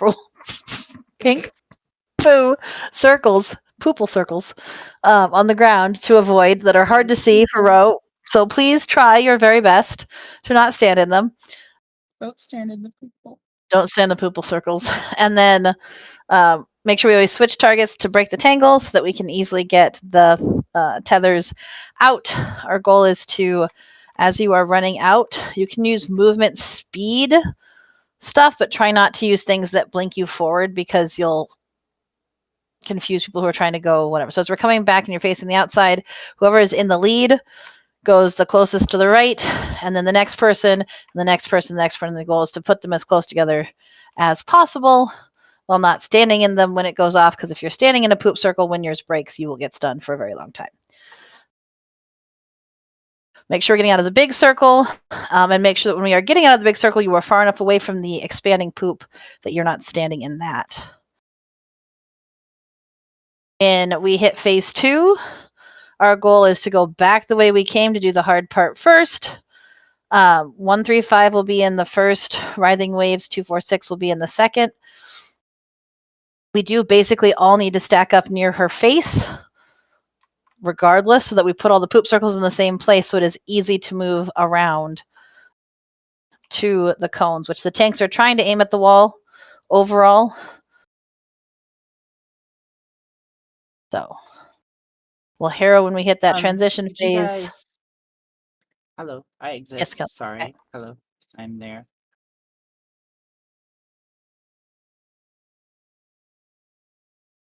purple, pink poople circles on the ground to avoid that are hard to see for Ro. So please try your very best to not stand in them. Don't stand in the people. Don't stand in the poople circles. And then make sure we always switch targets to break the tangle so that we can easily get the tethers out. Our goal is to, as you are running out, you can use movement speed stuff, but try not to use things that blink you forward because you'll confuse people who are trying to go whatever. So as we're coming back and you're facing the outside, whoever is in the lead goes the closest to the right, and then the next person, and the next person, the next person. The goal is to put them as close together as possible while not standing in them when it goes off, because if you're standing in a poop circle when yours breaks, you will get stunned for a very long time. Make sure you're getting out of the big circle, and make sure that when we are getting out of the big circle, you are far enough away from the expanding poop that you're not standing in that. And we hit phase 2. Our goal is to go back the way we came to do the hard part first. 1, 3, 5 will be in the first writhing waves. 2, 4, 6 will be in the second. We do basically all need to stack up near her face regardless, so that we put all the poop circles in the same place so it is easy to move around to the cones, which the tanks are trying to aim at the wall overall. So we'll harrow when we hit that transition Did phase. you guys... Hello, I exist. Yes, Sorry. okay. Hello, I'm there.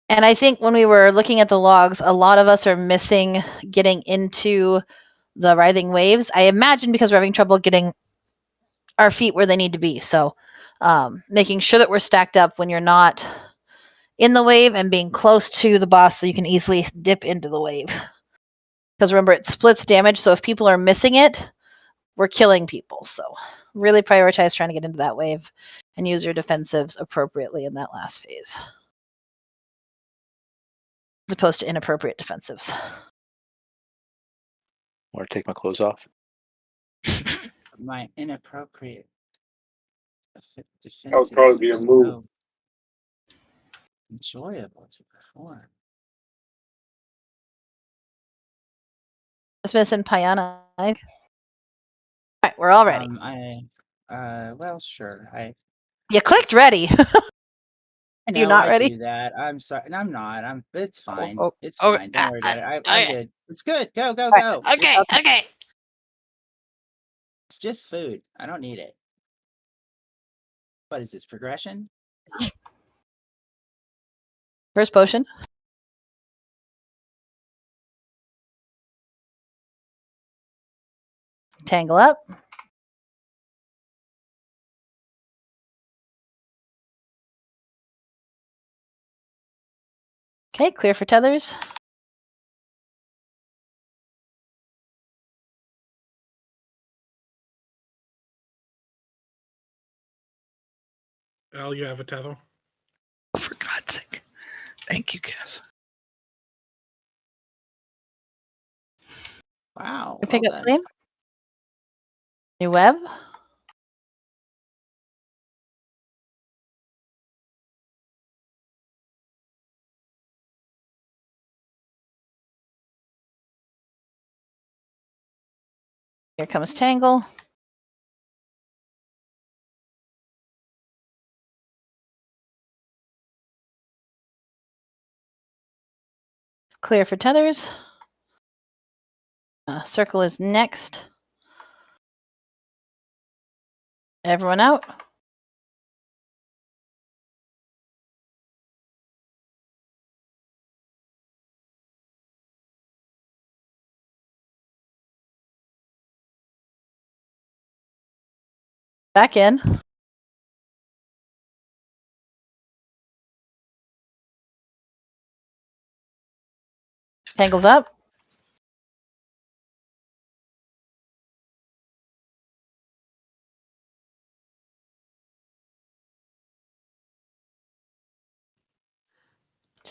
And I think when we were looking at the logs, a lot of us are missing getting into the writhing waves. I imagine because we're having trouble getting our feet where they need to be. So making sure that we're stacked up when you're not in the wave and being close to the boss so you can easily dip into the wave. Because remember, it splits damage. So if people are missing it, we're killing people. So really prioritize trying to get into that wave and use your defensives appropriately in that last phase, as opposed to inappropriate defensives. Want to take my clothes off? My inappropriate defense That would probably be a move. Enjoyable to perform. Just missing Payana. All right, we're all ready. Well, sure. You clicked ready. I know You're not I ready? do that. I'm sorry. And I'm not. It's fine. oh, It's oh, fine. Don't worry about it. I'm okay. good. It's good. Go, go, Right. go. Okay. It's just food. I don't need it. What is this, progression? First potion. Tangle up. Okay, clear for tethers. Al, you have a tether? Oh, for God's sake. Thank you, Cass. Wow. Pick Well up done. flame. New web. Here comes tangle. Clear for tethers. Circle is next. Everyone out. Back in. Tangles up.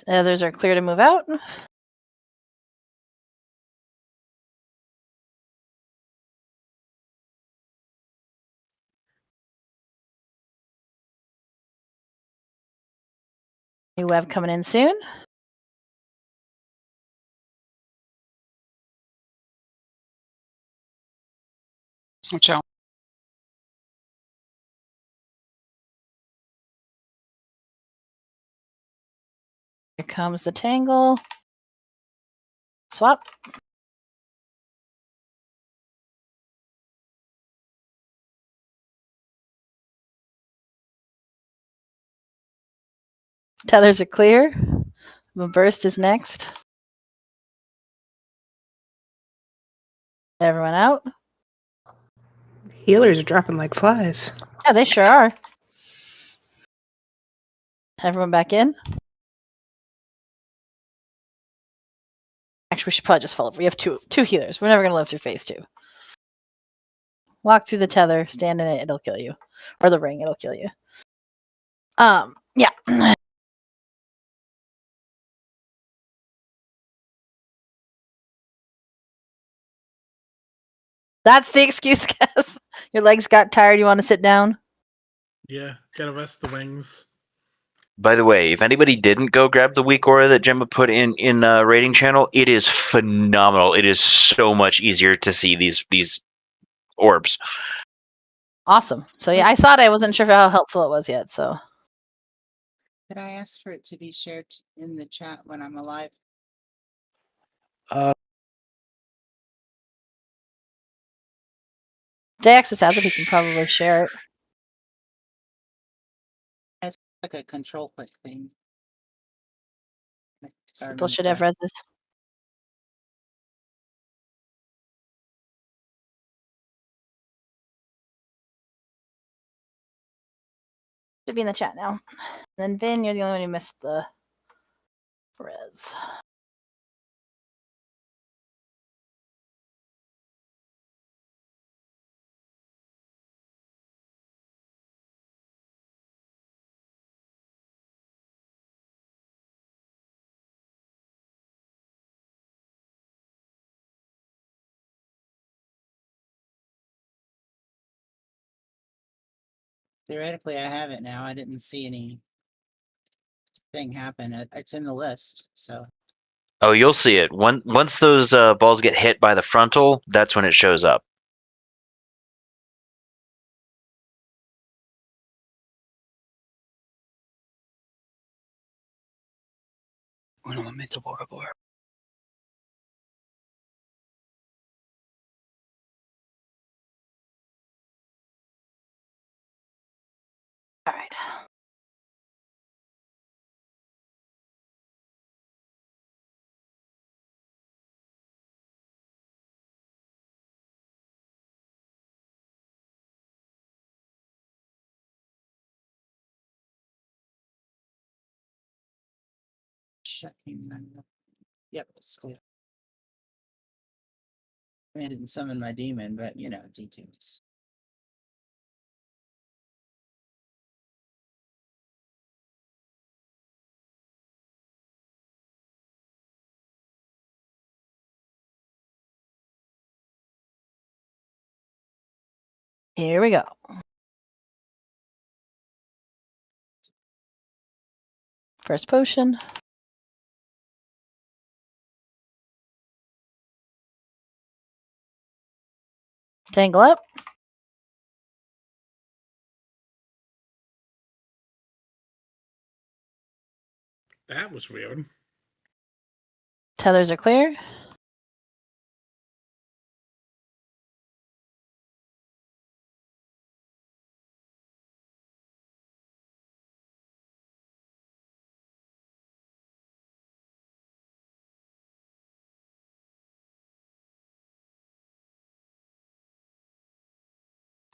Others are clear to move out. New web coming in soon. Watch out. Here comes the tangle. Swap. Tethers are clear. The burst is next. Everyone out. Healers are dropping like flies. Yeah, they sure are. Everyone back in. Actually, we should probably just follow. We have two healers. We're never gonna live through phase 2. Walk through the tether, stand in it, it'll kill you. Or the ring, it'll kill you. Yeah. That's the excuse, guys. Your legs got tired, you want to sit down? Yeah, gotta rest the wings. By the way, if anybody didn't go grab the weak aura that Gemma put in rating channel, it is phenomenal. It is so much easier to see these orbs. Awesome. So yeah, I saw it. I wasn't sure how helpful it was yet. So Could I ask for it to be shared in the chat when I'm alive? Daxis has it. He can probably share it. It's like a control click thing. If I People remember should have correctly. res this. Should be in the chat now. Then Vin, you're the only one who missed the res. Theoretically, I have it now. I didn't see any thing happen. It's in the list, so Oh, you'll see it. Once those balls get hit by the frontal, that's when it shows up. Un momento, por favor. All right. checking. Yep, it's clear. I didn't summon my demon, but you know, details. Here we go. First potion. Tangle up. That was weird. Tethers are clear.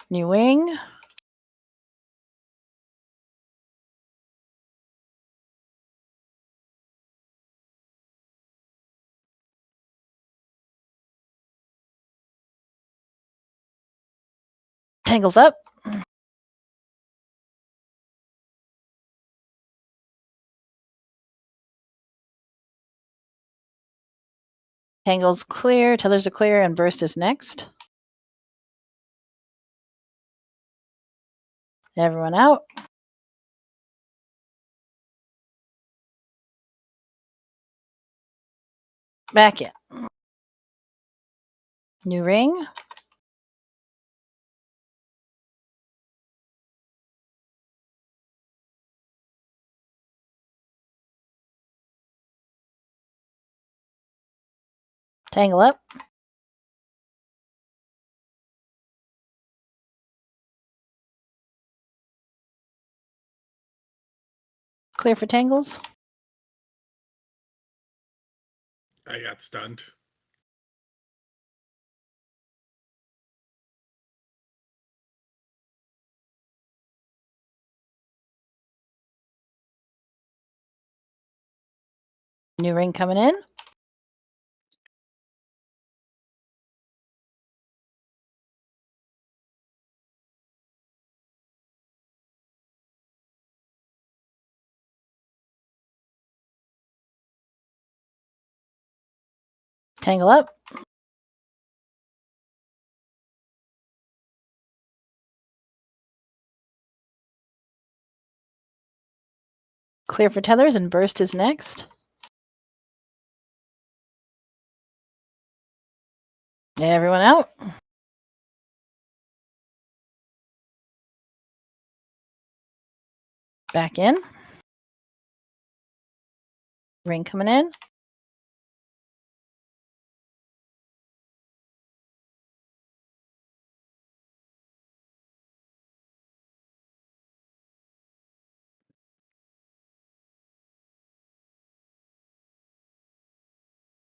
New wing. Tangles up. Tangles clear. Tethers are clear, and burst is next. Everyone out. Back in. New ring. Tangle up. Clear for tangles. I got stunned. New ring coming in. Tangle up. Clear for tethers and burst is next. Everyone out. Back in. Ring coming in.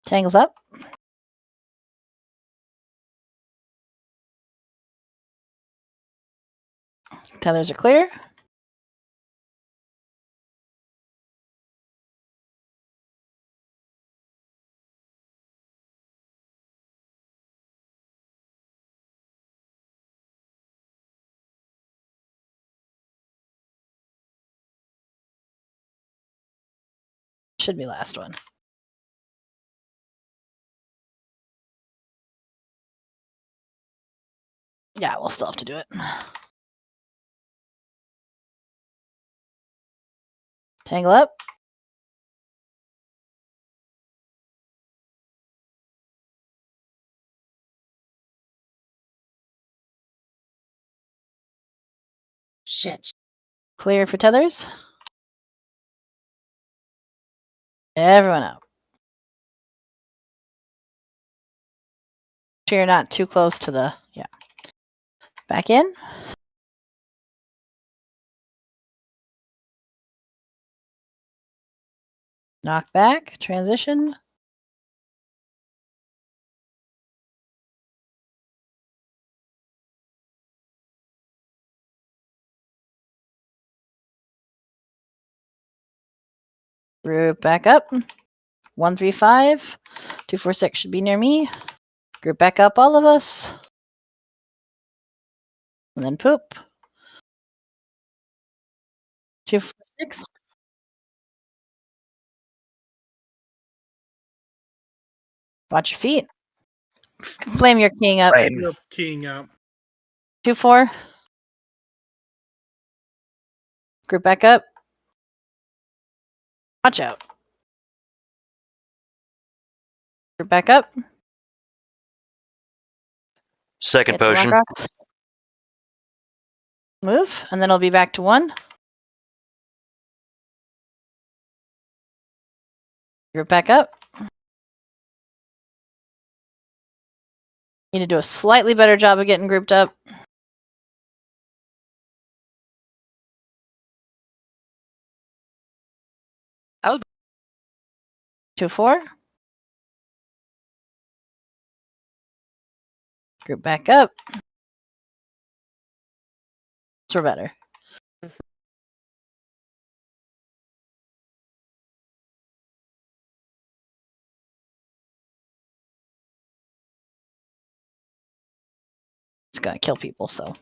Tangles up. Tethers are clear. Should be last one. Yeah, we'll still have to do it. Tangle up. Shit. Clear for tethers. Everyone out. Sure you're not too close to the, yeah. Back in. Knock back. Transition. Group back up. 135. 246 should be near me. Group back up, all of us. And then poop. 246. Watch your feet. Flame your king up. Flame. You're keying up. 2-4. Group back up. Watch out. Group back up. Second Get to potion. Rock Rocks. Move, and then it'll be back to 1. Group back up. Need to do a slightly better job of getting grouped up. I'll- 2-4. Group back up. So we're better. It's gonna kill people, so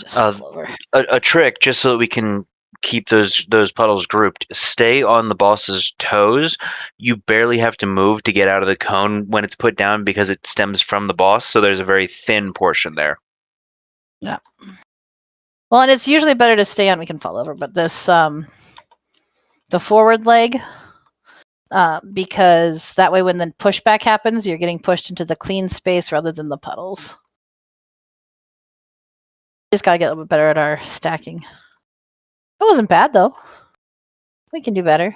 just roll over. A trick, just so that we can keep those puddles grouped. Stay on the boss's toes. You barely have to move to get out of the cone when it's put down because it stems from the boss. So there's a very thin portion there. Yeah. Well, and it's usually better to stay on. We can fall over, but this the forward leg because that way when the pushback happens, you're getting pushed into the clean space rather than the puddles. Just gotta get a little bit better at our stacking. It wasn't bad though. We can do better.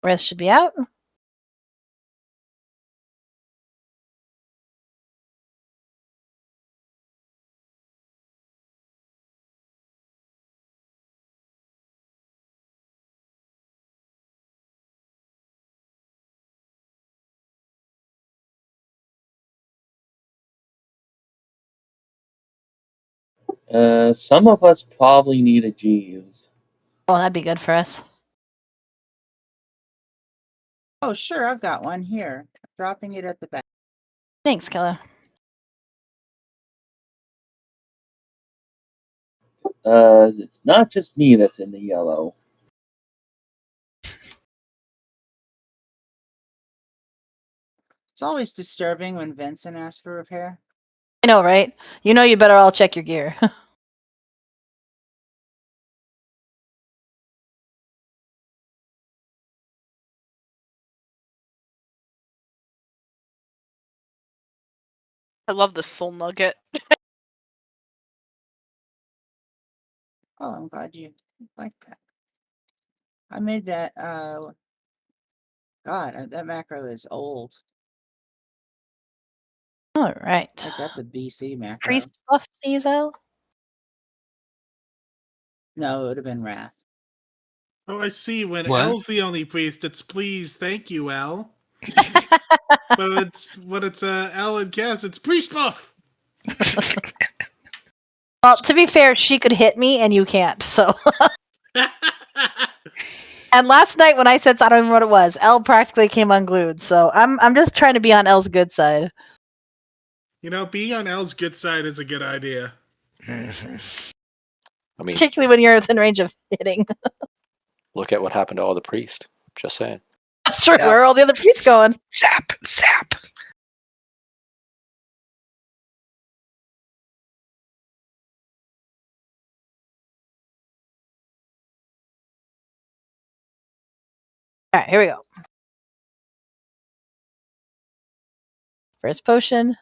Rest should be out. Some of us probably need a Jeeves. Oh, that'd be good for us. Oh, sure, I've got one here. Dropping it at the back. Thanks, Killa. It's not just me that's in the yellow. It's always disturbing when Vincent asks for repair. I know, right? You know you better all check your gear. I love this soul nugget. Oh, I'm glad you like that. I made that, God, that macro is old. All right. Like, that's a BC macro. Priest buff, please, El. No, it would have been Wrath. Oh, I see. When What? L's the only priest, it's please, thank you, L. But when it's L and Cass, it's priest buff. Well, to be fair, she could hit me and you can't. So, and last night when I said I don't even know what it was, Elle practically came unglued. So I'm just trying to be on Elle's good side. You know, being on L's good side is a good idea. Mhm. I mean, Particularly when you're within range of hitting. look at what happened to all the priests. Just saying. That's true. Yeah. Where are all the other priests going? Zap, zap. All right, here we go. First potion.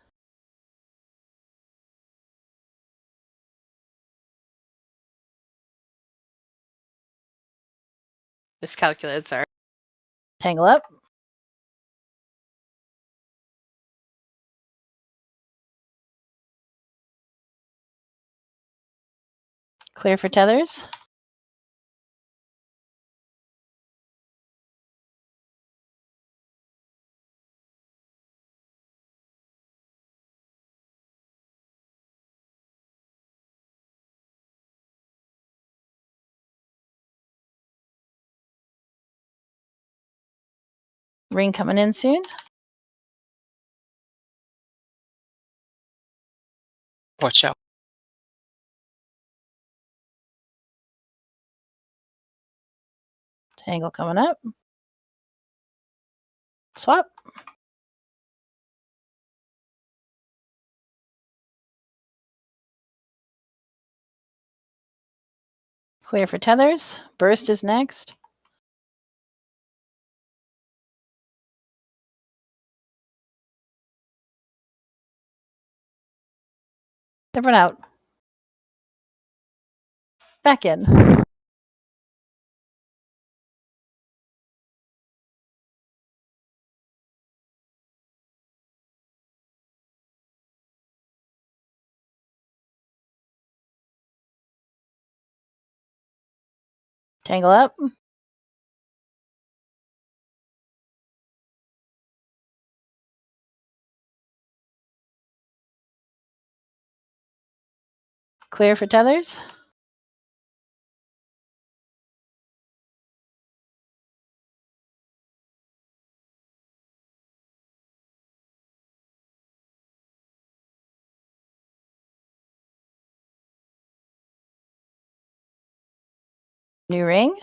Miscalculated, sorry. Tangle up. Clear for tethers. Ring coming in soon. Watch out. Tangle coming up. Swap. Clear for tethers. Burst is next. Everyone out. Back in. Tangle up. Clear for tethers. New ring.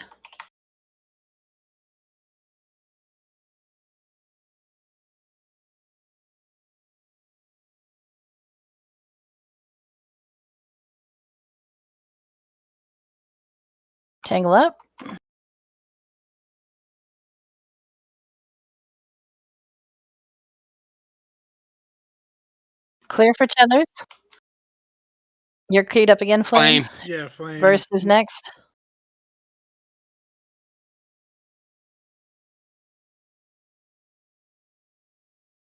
Tangle up. Clear for tethers. You're keyed up again, Flame. Yeah, flame. Burst is next.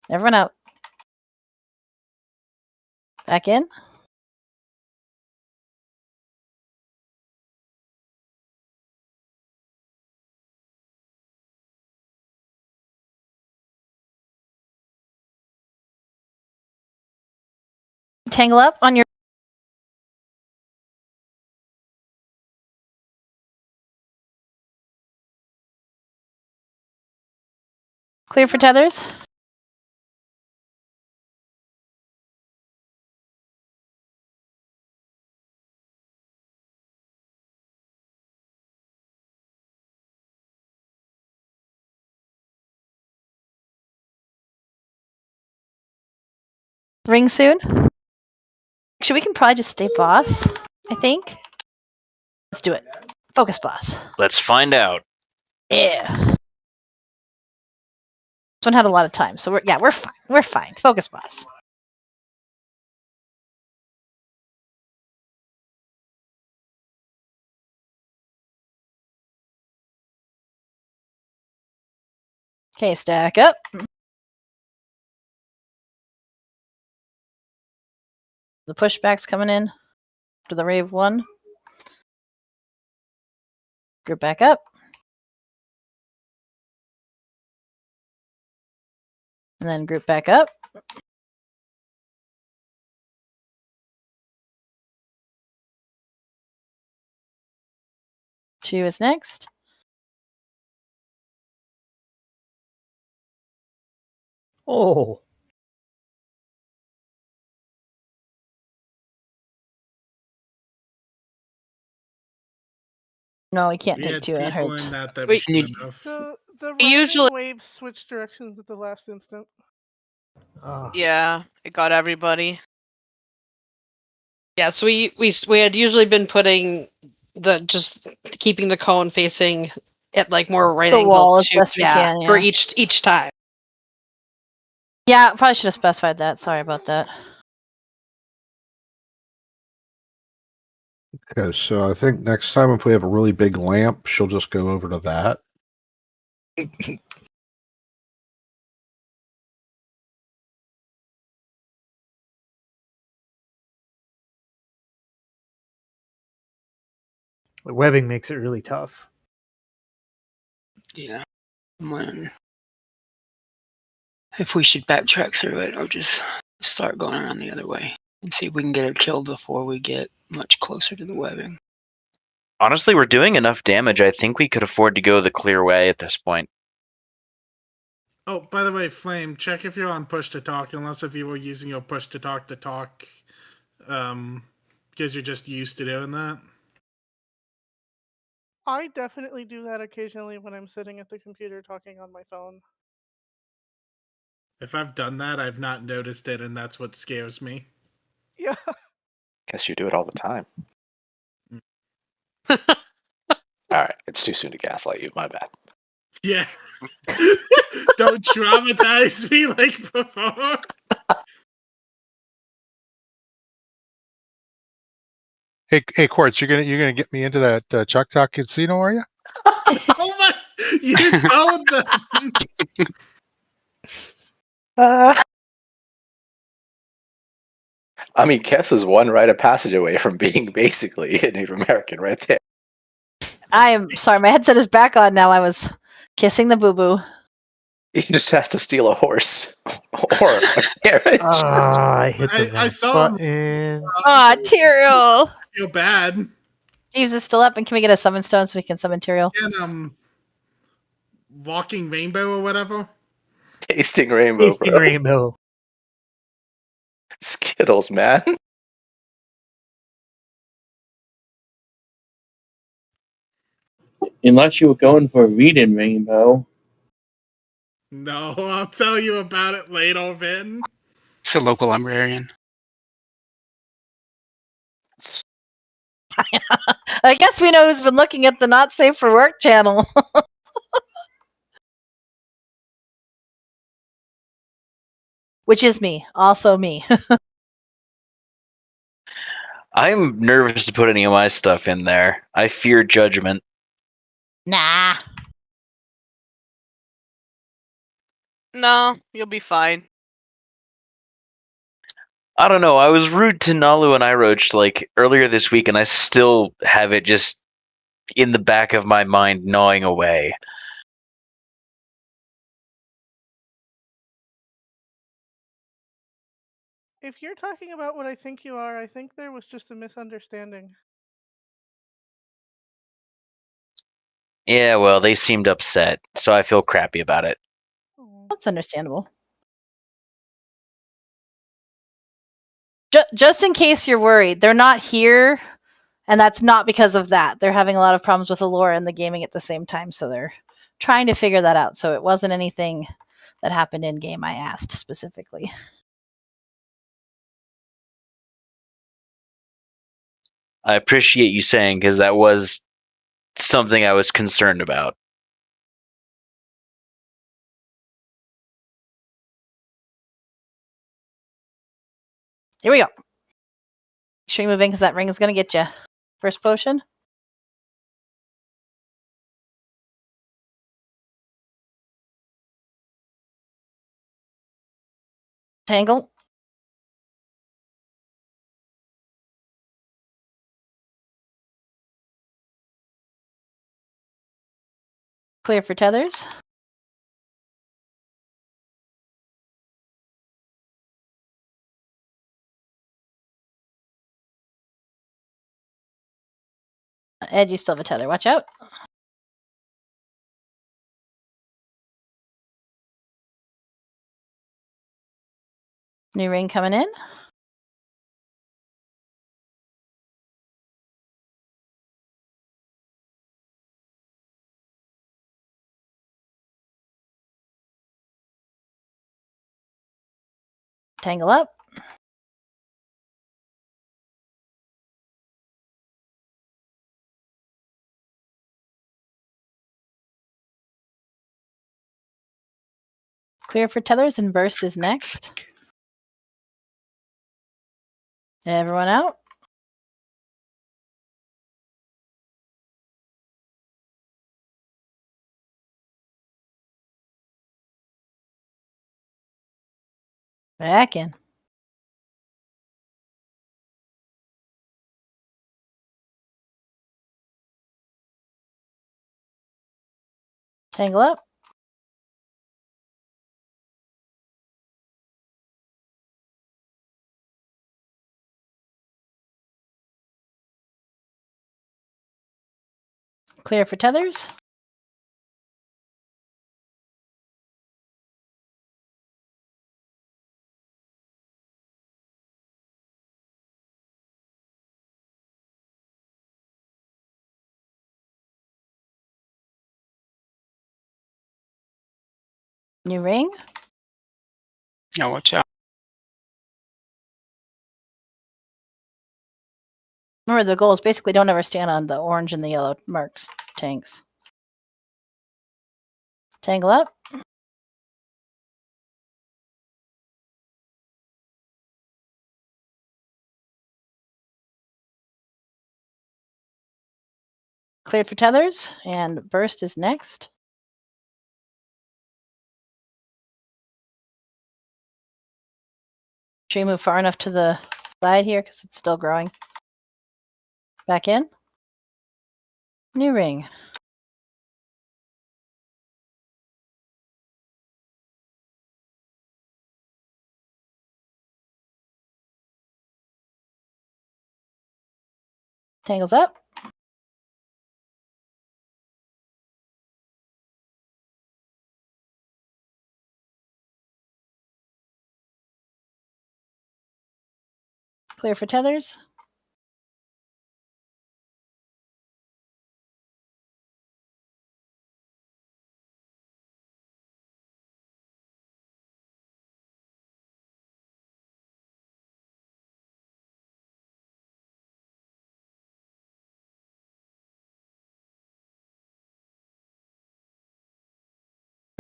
Everyone out. Back in. Tangle up on your. Clear for tethers. Ring soon. Actually, we can probably just stay boss, I think. Let's do it. Focus boss. Let's find out. Yeah. This one had a lot of time, so we're fine. We're fine. Focus boss. Okay, stack up. The pushback's coming in to the Rave 1. Group back up. And then group back up. Two is next. Oh. No, we can't We take had two. It people hurts. in that Wait, we shouldn't have. The Usually- random waves switch directions at the last instant. Ah. Yeah, it got everybody. Yeah, so we had usually been putting just keeping the cone facing at like more right The angle wall as to- best we can, for yeah. each time. Yeah, probably should have specified that. Sorry about that. Okay, so I think next time if we have a really big lamp, she'll just go over to that. The webbing makes it really tough. Yeah. I'm wondering if we should backtrack through it or just start going around the other way and see if we can get her killed before we get much closer to the webbing. Honestly, we're doing enough damage. I think we could afford to go the clear way at this point. Oh, by the way, Flame, check if you're on push to talk, unless if you were using your push to talk, because you're just used to doing that. I definitely do that occasionally when I'm sitting at the computer talking on my phone. If I've done that, I've not noticed it, and that's what scares me. Yeah. Guess you do it all the time. Mm. All right, it's too soon to gaslight you. My bad. Yeah. Don't traumatize me like before. Hey, Quartz, you're gonna get me into that Chuck Talk Casino, are you? Oh my! You told them. I mean, Kess is one rite of passage away from being basically a Native American right there. I am sorry. My headset is back on now. I was kissing the boo boo. He just has to steal a horse or a carriage. Ah, I hit the I wrong saw him. button. Ah, Tyrael. Feel bad. Jeeves is still up, and can we get a summon stone so we can summon Tyrael? And walking rainbow or whatever. Tasting rainbow, Tasting bro. rainbow. Skittles, man. Unless you were going for a reading rainbow. No, I'll tell you about it later, Vin. It's a local librarian. I guess we know who's been looking at the Not Safe for Work channel. Which is me. Also me. I'm nervous to put any of my stuff in there. I fear judgment. Nah. No, you'll be fine. I don't know. I was rude to Nalu and Iroach like earlier this week, and I still have it just in the back of my mind gnawing away. If you're talking about what I think you are, I think there was just a misunderstanding. Yeah, well, they seemed upset, so I feel crappy about it. That's understandable. Just in case you're worried, they're not here, and that's not because of that. They're having a lot of problems with the lore and the gaming at the same time, so they're trying to figure that out. So it wasn't anything that happened in game I asked specifically. I appreciate you saying, because that was something I was concerned about. Here we go. Should we move in because that ring is going to get you. First potion. Tangle. Clear for tethers. Ed, you still have a tether. Watch out. New ring coming in. Tangle up. Clear for tethers and burst is next. Everyone out. Back in. Tangle up. Clear for tethers. New ring. Now watch out. Remember, the goal is basically don't ever stand on the orange and the yellow marks tanks. Tangle up. Cleared for tethers, and burst is next. Should we move far enough to the side here because it's still growing? Back in. New ring. Tangles up. Clear for tethers.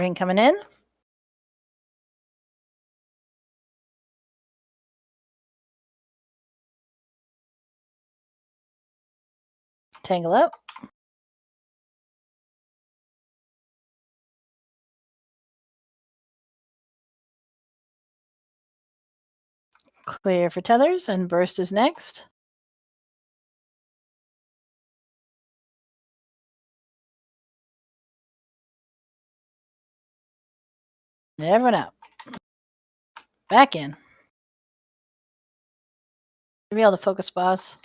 Green coming in. Tangle up. Clear for tethers, and burst is next. Everyone out. Back in. Be able to focus, boss.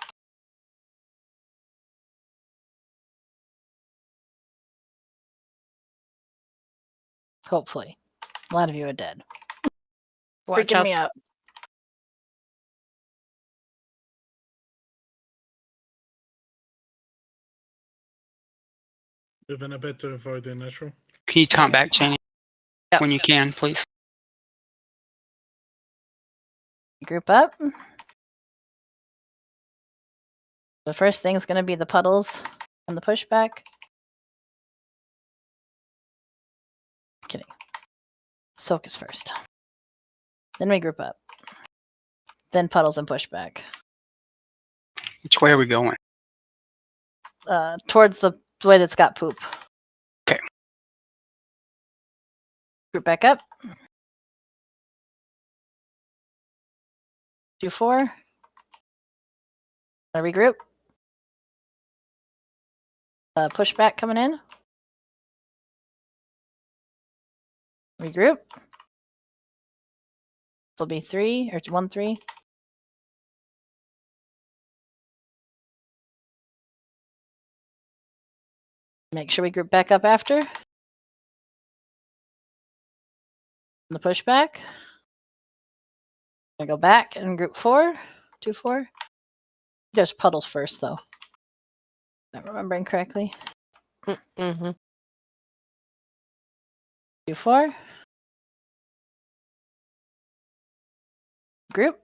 Hopefully. A lot of you are dead. Watch Freaking out. me out. Moving a bit to avoid the natural. Can you count back, Cheney, Yep. when you can, please? Group up. The first thing is going to be the puddles and the pushback. Kidding. Soak is first. Then we group up. Then puddles and pushback. Which way are we going? Towards the way that's got poop. Okay. Group back up. Do 4. Regroup. Pushback coming in. Regroup. This will be 3 or 1, 3. Make sure we group back up after. The pushback. I go back and group 4. 2, 4. There's puddles first, though. Not remembering correctly. Mm-hmm. 2, 4. Group.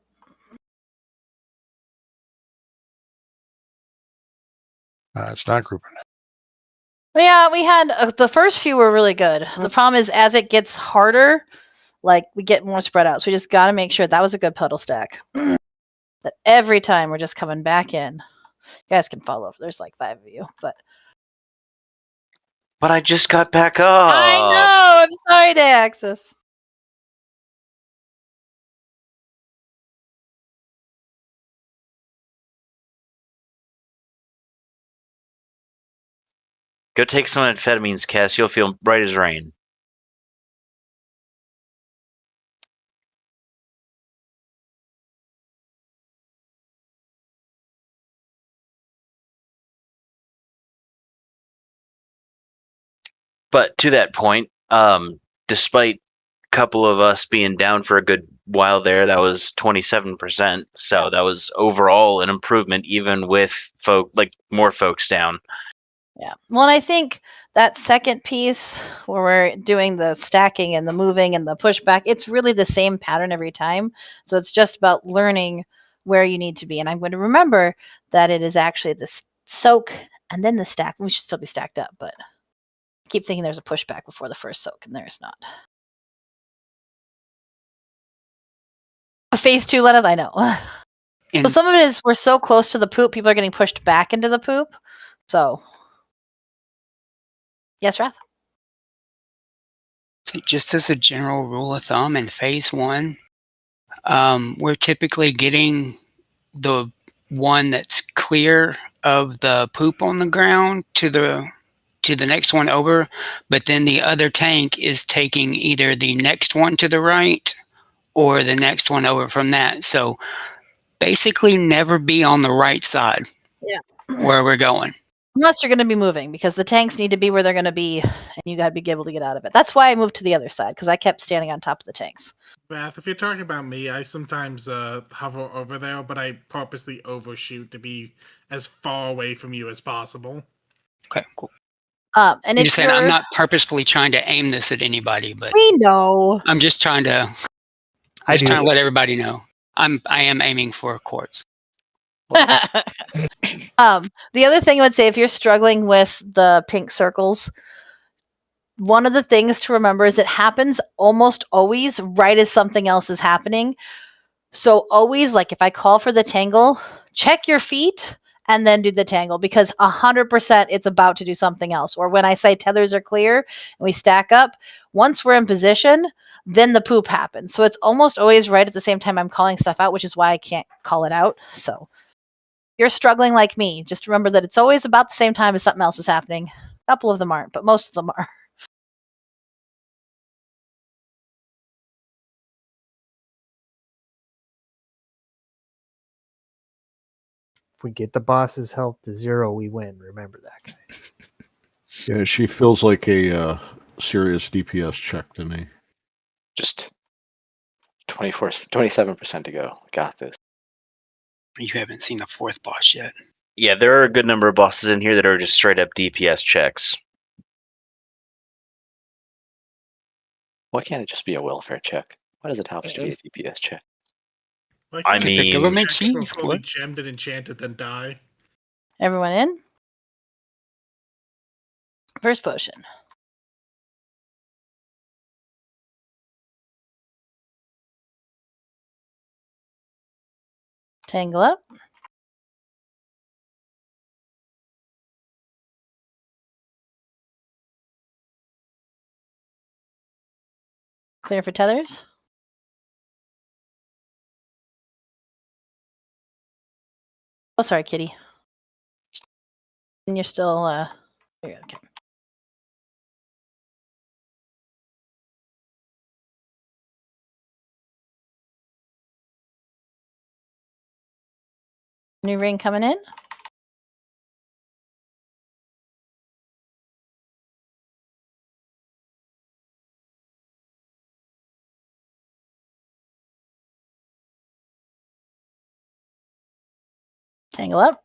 It's not grouping. Yeah, we had the first few were really good. The problem is as it gets harder, like we get more spread out. So we just got to make sure that was a good puddle stack. That every time we're just coming back in. You guys can follow. There's like 5 of you, but I just got back up. I know. I'm sorry, Daxis. Go take some amphetamines, Cass. You'll feel bright as rain. But to that point, despite a couple of us being down for a good while there, that was 27%. So that was overall an improvement, even with more folks down. Yeah. Well, and I think that second piece where we're doing the stacking and the moving and the pushback, it's really the same pattern every time. So it's just about learning where you need to be. And I'm going to remember that it is actually the soak and then the stack. We should still be stacked up, but I keep thinking there's a pushback before the first soak, and there's not. Phase 2, Lenneth, I know. So some of it is we're so close to the poop, people are getting pushed back into the poop. So yes, Wrath. Just as a general rule of thumb, in phase 1, we're typically getting the one that's clear of the poop on the ground to the next one over, but then the other tank is taking either the next one to the right or the next one over from that. So basically never be on the right side where we're going. Unless you're going to be moving, because the tanks need to be where they're going to be, and you got to be able to get out of it. That's why I moved to the other side, because I kept standing on top of the tanks. Beth, if you're talking about me, I sometimes hover over there, but I purposely overshoot to be as far away from you as possible. Okay, cool. And I'm if just saying, I'm not purposefully trying to aim this at anybody, but we know. I'm just trying to let everybody know. I am aiming for quartz. The other thing I would say, if you're struggling with the pink circles, one of the things to remember is it happens almost always right as something else is happening. So always, like if I call for the tangle, check your feet and then do the tangle, because 100% it's about to do something else. Or when I say tethers are clear and we stack up, once we're in position, then the poop happens. So it's almost always right at the same time I'm calling stuff out, which is why I can't call it out. So if you're struggling like me, just remember that it's always about the same time as something else is happening. A couple of them aren't, but most of them are. If we get the boss's health to 0, we win. Remember that, guys. Yeah, she feels like a serious DPS check to me. Just 27% to go. Got this. You haven't seen the fourth boss yet. Yeah, there are a good number of bosses in here that are just straight up DPS checks. Why can't it just be a welfare check? Why does it have to be a DPS check? Why I can't Get the mean, government check cheese, before we boy. gemmed and enchanted, then die? Everyone in? First potion. Tangle up. Clear for tethers. Oh, sorry, kitty. And you're still, okay. New ring coming in. Tangle up.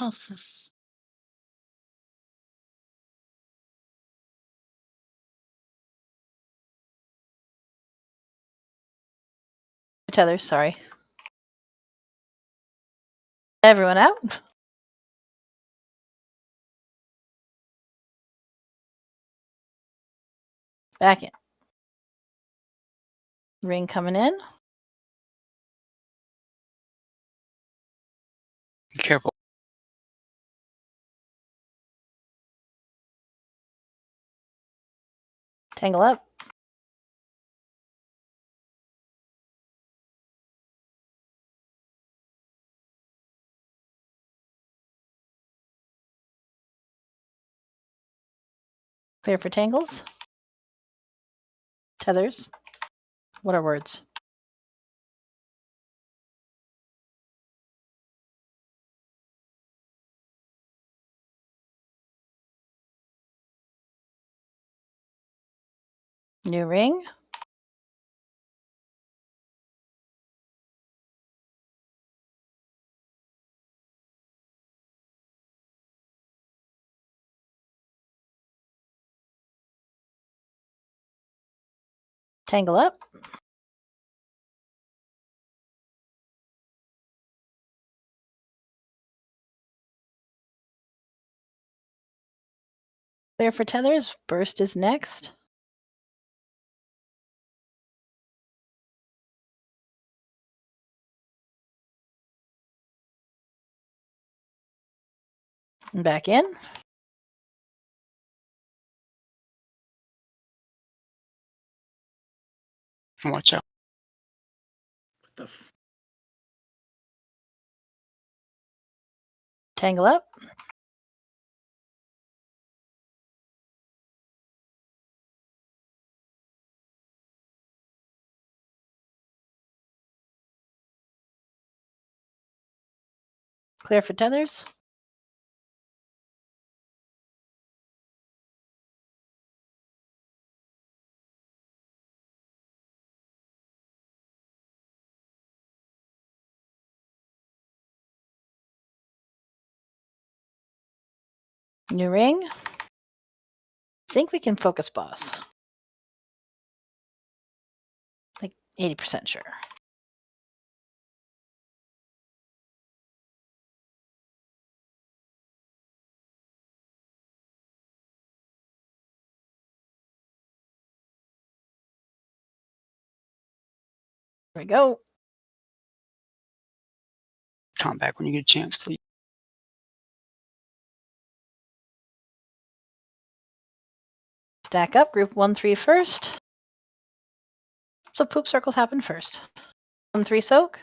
Oh, Tethers, sorry. Everyone out. Back in. Ring coming in. Be careful. Tangle up. Clear for tangles. Tethers. What are words? New ring. Tangle up. Clear for tethers. Burst is next. And back in. Watch out. What the f- Tangle up. Clear for tethers. New ring. Think we can focus boss. Like 80% sure. There we go. Come back when you get a chance, please. Stack up, group 1, 3 first. So poop circles happen first. 1, 3 soak.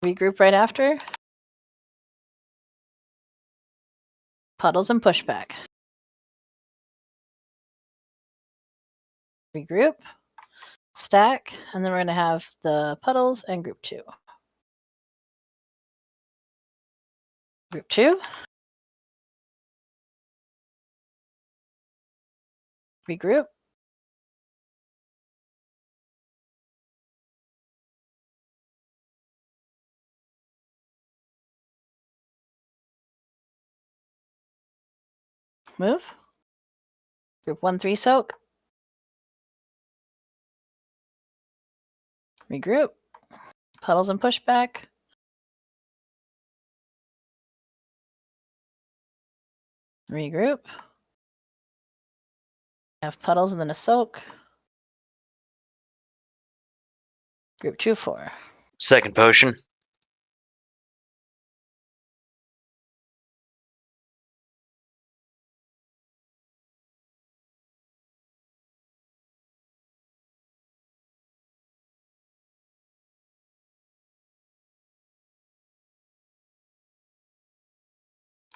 Regroup right after. Puddles and pushback. Regroup. Stack. And then we're going to have the puddles and group 2. Group 2. Regroup. Move. Group 1, 3 soak. Regroup. Puddles and pushback. Regroup. Have puddles and then a soak. Group 2, 4. Second potion.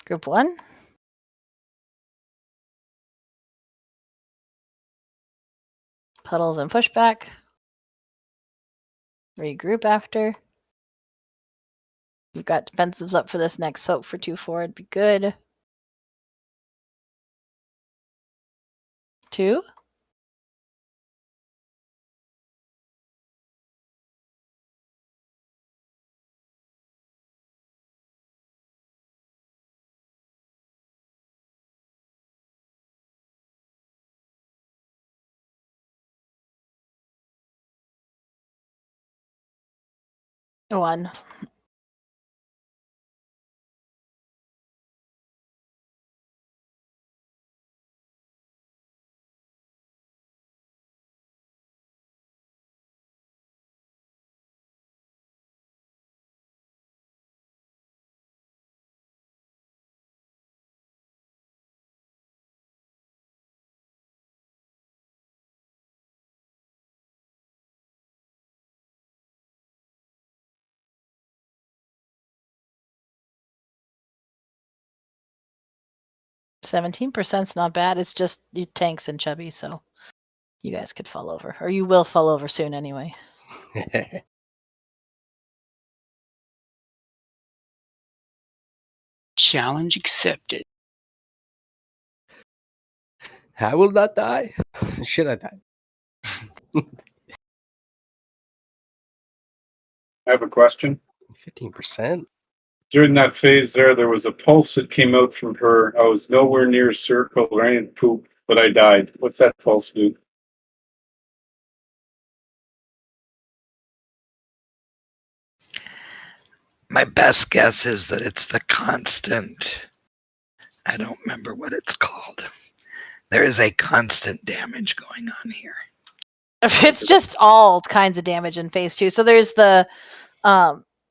Group 1. Puddles and pushback. Regroup after. We've got defensives up for this next soak for 2-4. It'd be good. 2. One. %'s not bad. It's just you tanks and chubby, so you guys could fall over. Or you will fall over soon anyway. Challenge accepted. I will not die. Should I die? I have a question. 15%? During that phase there was a pulse that came out from her. I was nowhere near circle or any poop, but I died. What's that pulse do? My best guess is that it's the constant. I don't remember what it's called. There is a constant damage going on here. It's just all kinds of damage in phase 2. So there's the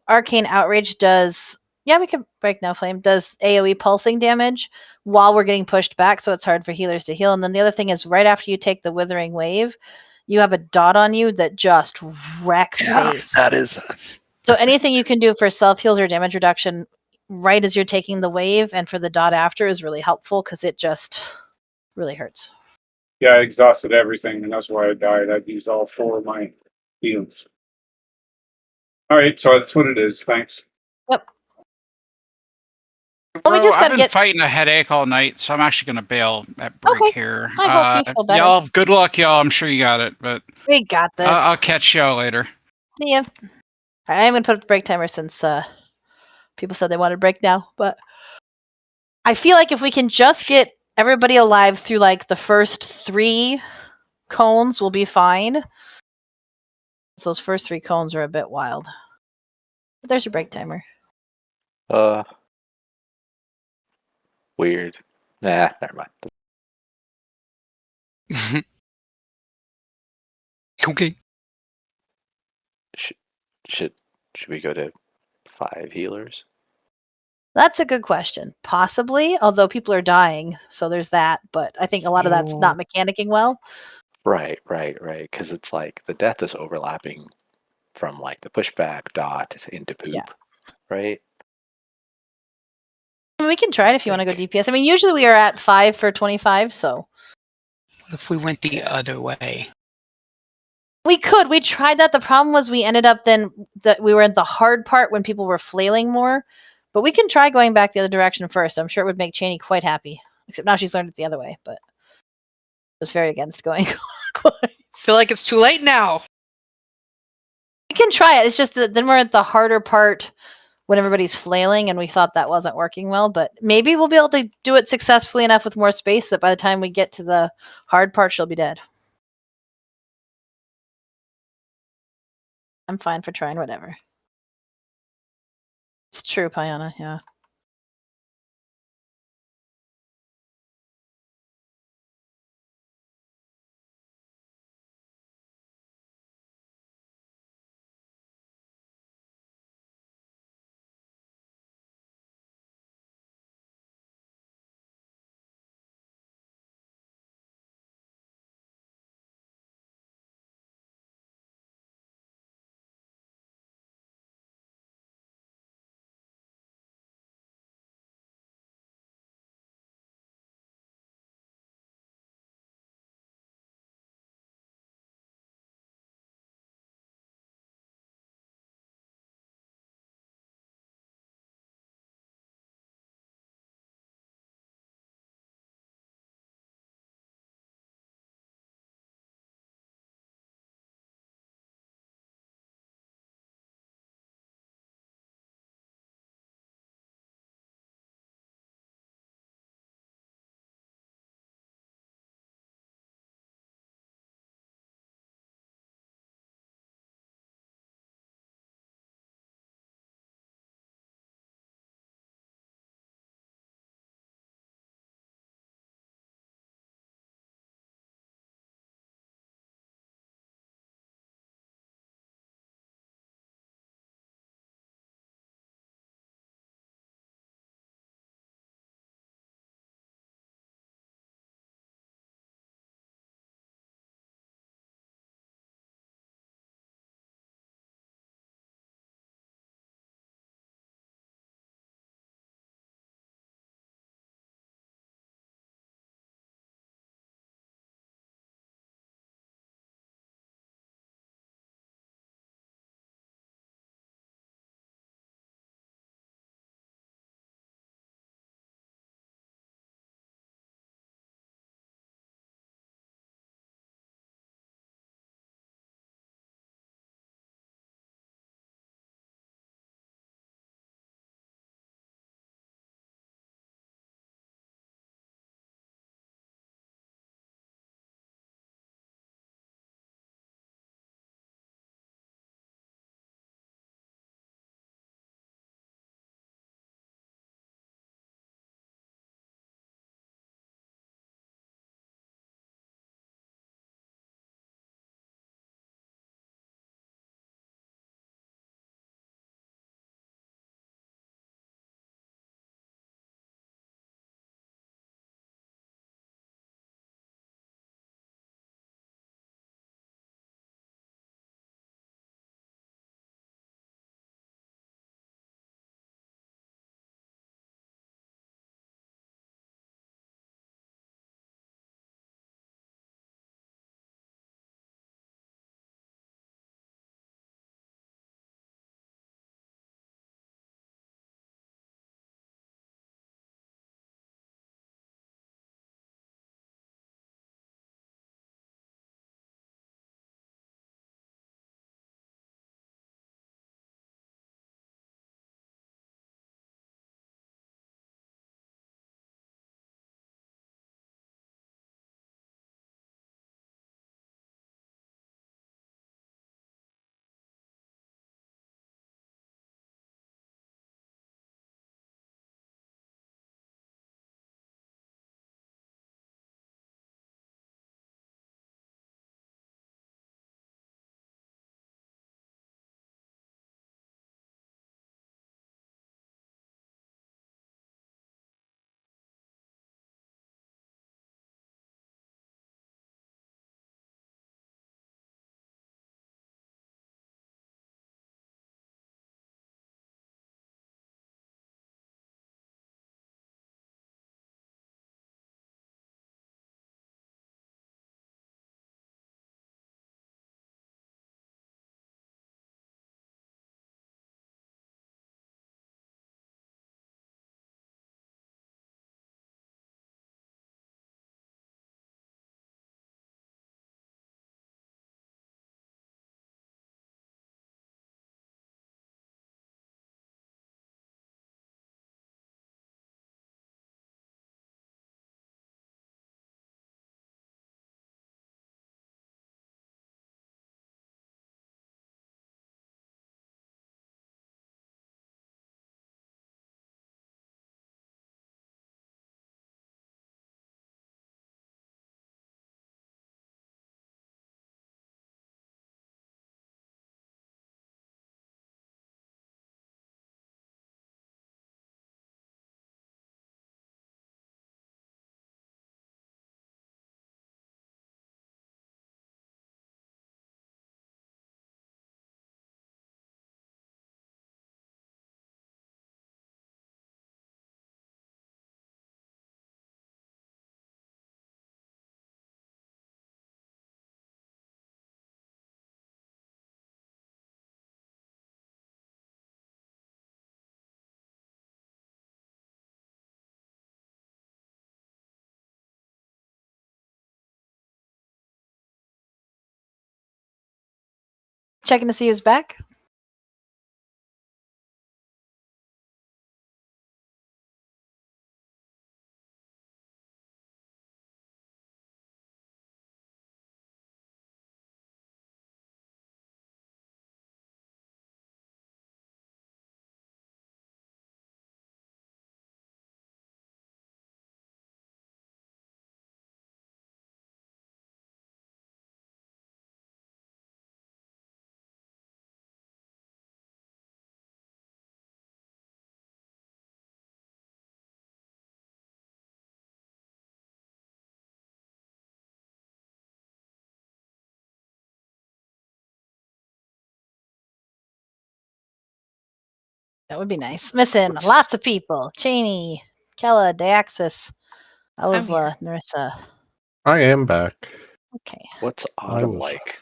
Arcane Outrage does, yeah, we could break now flame, does AoE pulsing damage while we're getting pushed back, so it's hard for healers to heal. And then the other thing is right after you take the Withering Wave, you have a dot on you that just wrecks face. That is So anything you can do for self-heals or damage reduction right as you're taking the wave and for the dot after is really helpful because it just really hurts. Yeah, I exhausted everything, and that's why I died. I've used all 4 of my heals. All right, so that's what it is. Thanks. Yep. Bro, Well, we just I've gotta been fighting a headache all night, so I'm actually going to bail at break Okay. here. I hope you feel better. Y'all, good luck, y'all. I'm sure you got it, but We got this. I'll catch y'all later. See ya. I am gonna put up the break timer since people said they wanted a break now, but I feel like if we can just get everybody alive through like the first 3 cones, we'll be fine. So those first 3 cones are a bit wild. But there's your break timer. Weird. Nah, never mind. Okay. Should we go to 5 healers? That's a good question. Possibly, although people are dying, so there's that. But I think a lot of that's not mechanicking well. Right. Because it's like the death is overlapping from like the pushback dot into poop, Yeah. right? We can try it if you want to go DPS. I mean, usually we are at 5 for 25, so If we went the other way, we could. We tried that. The problem was we ended up then that we were in the hard part when people were flailing more. But we can try going back the other direction first. I'm sure it would make Cheney quite happy. Except now she's learned it the other way, but I was very against going clockwise. Feel like it's too late now. We can try it. It's just that then we're at the harder part when everybody's flailing, and we thought that wasn't working well. But maybe we'll be able to do it successfully enough with more space that by the time we get to the hard part, she'll be dead. I'm fine for trying whatever. It's true, Payana, yeah. checking to see who's back. That would be nice. Missing lots of people. Cheney, Kella, Deaxis. That was Narissa. I am back. Okay. What's I autumn was- like?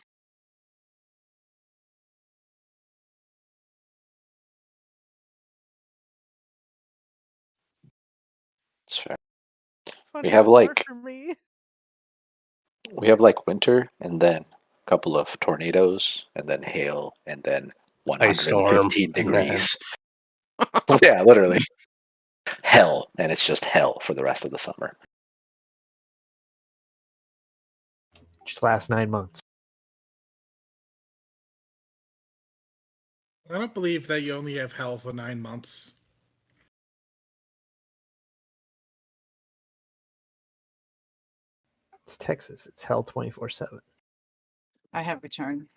It's fair. Fun We have summer like for me. winter, and then a couple of tornadoes, and then hail, and then Ice storm, 115 and then- degrees. Yeah, literally hell, and it's just hell for the rest of the summer. Just last 9 months. I don't believe that you only have hell for 9 months. It's Texas. It's hell 24/7. I have returned.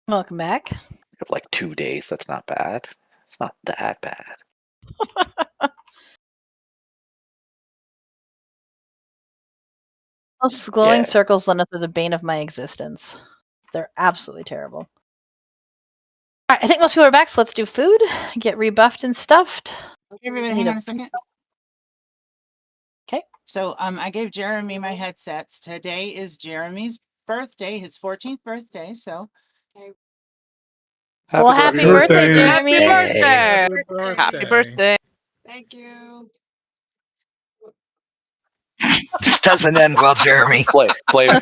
Welcome back. You have like 2 days. That's not bad. It's not that bad. Those glowing Yeah. circles, Lyneth, are the bane of my existence. They're absolutely terrible. All right, I think most people are back, so let's do food. Get rebuffed and stuffed. Everybody, Need hang a- on a second. Okay. So I gave Jeremy my headsets. Today is Jeremy's birthday, his 14th birthday. So Well, happy birthday, Jeremy. Happy birthday. Happy birthday. Thank you. This doesn't end well, Jeremy. Play.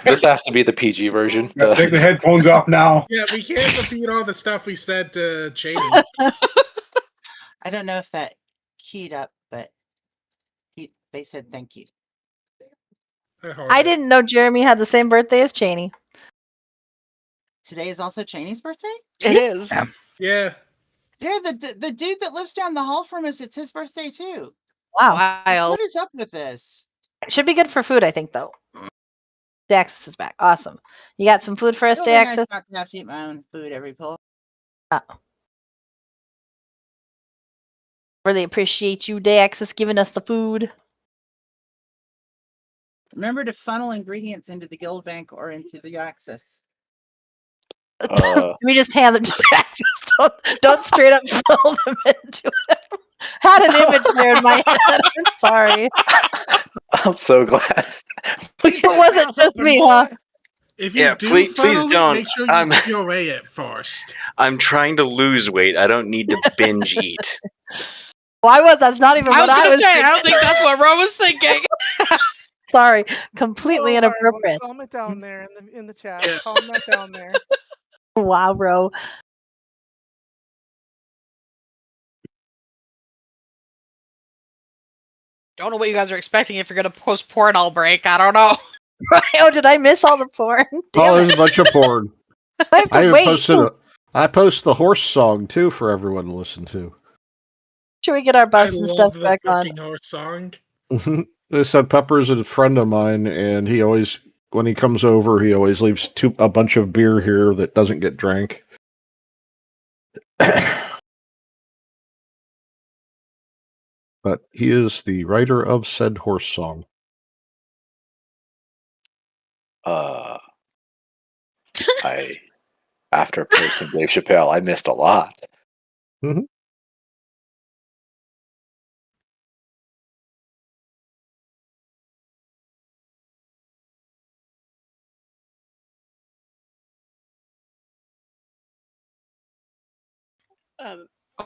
This has to be the PG version. Take the headphones off now. Yeah, we can't repeat all the stuff we said to Cheney. I don't know if that keyed up, but they said thank you. I didn't know Jeremy had the same birthday as Cheney. Today is also Cheney's birthday? It is. Yeah. Yeah, the dude that lives down the hall from us, it's his birthday too. Wow. Wild. What is up with this? Should be good for food, I think, though. Daxis is back. Awesome. You got some food for us, It'll be Daxis? nice not to have to eat my own food every pull. Really appreciate you, Daxis, giving us the food. Remember to funnel ingredients into the guild bank or into the access. Let me just hand them to Daxis. Don't straight up fill them into it. Had an image there in my head. I'm sorry. I'm so glad. It wasn't just me, huh? If you Yeah, do please funnel it, don't. make sure you puree it first. I'm trying to lose weight. I don't need to binge eat. Why was that's not even I what was I gonna was say, I thinking. don't think that's what Ro was thinking. Sorry, completely All right, boys, inappropriate. calm it down there in the chat. Calm that down there. Wow, bro. Don't know what you guys are expecting if you're gonna post porn all break. I don't know. Right? Oh, did I miss all the porn? Oh, Damn there's it. a bunch of porn. I have to I even wait. posted I post the horse song too for everyone to listen to. Should we get our I busts and love stuff the back on? freaking horse song. They said Pepper's a friend of mine, and he always, when he comes over, he always leaves a bunch of beer here that doesn't get drank. But he is the writer of said horse song. After posting Dave Chappelle, I missed a lot. Mhm.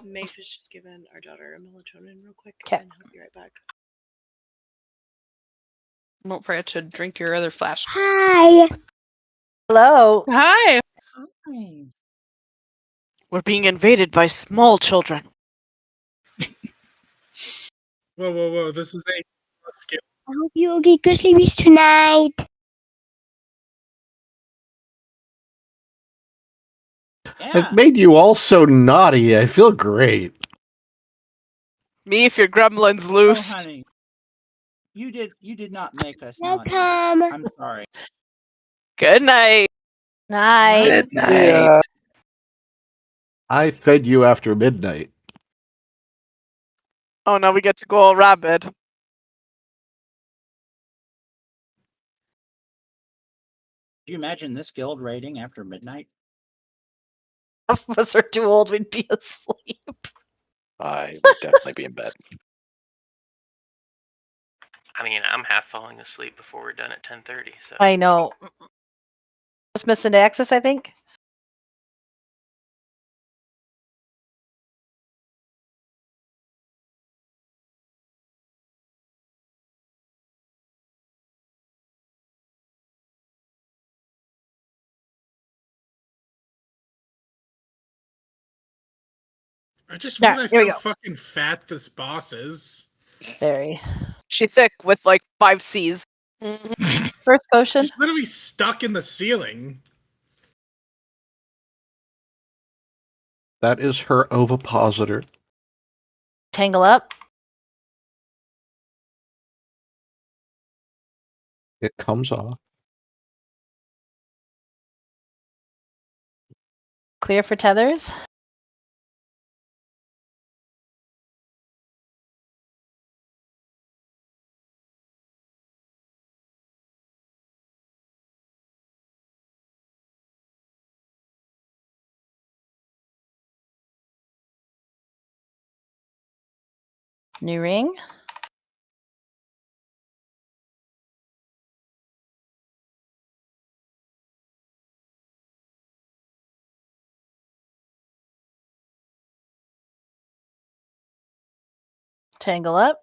Maeve has just given our daughter a melatonin real quick. Okay. And he'll be right back. Don't forget to drink your other flask. Hi. Hello. Hi. Hi. We're being invaded by small children. Whoa, whoa, whoa! This is a skill. I hope you will get good sleeps tonight. It made you all so naughty. I feel great. Me if your gremlin's Oh, loose. honey. You did not make us naughty. Welcome. I'm sorry. Good night. Night. Good night. I fed you after midnight. Oh, now we get to go all rabid. Can you imagine this guild raiding after midnight? If us are too old, we'd be asleep. I would definitely be in bed. I mean, I'm half falling asleep before we're done at 10:30. So I know. Just missing access, I think. I just There, realized here we how go. fucking fat this boss is. Very. She thick with like 5 C's. First potion. She's literally stuck in the ceiling. That is her ovipositor. Tangle up. It comes off. Clear for tethers. New ring. Tangle up.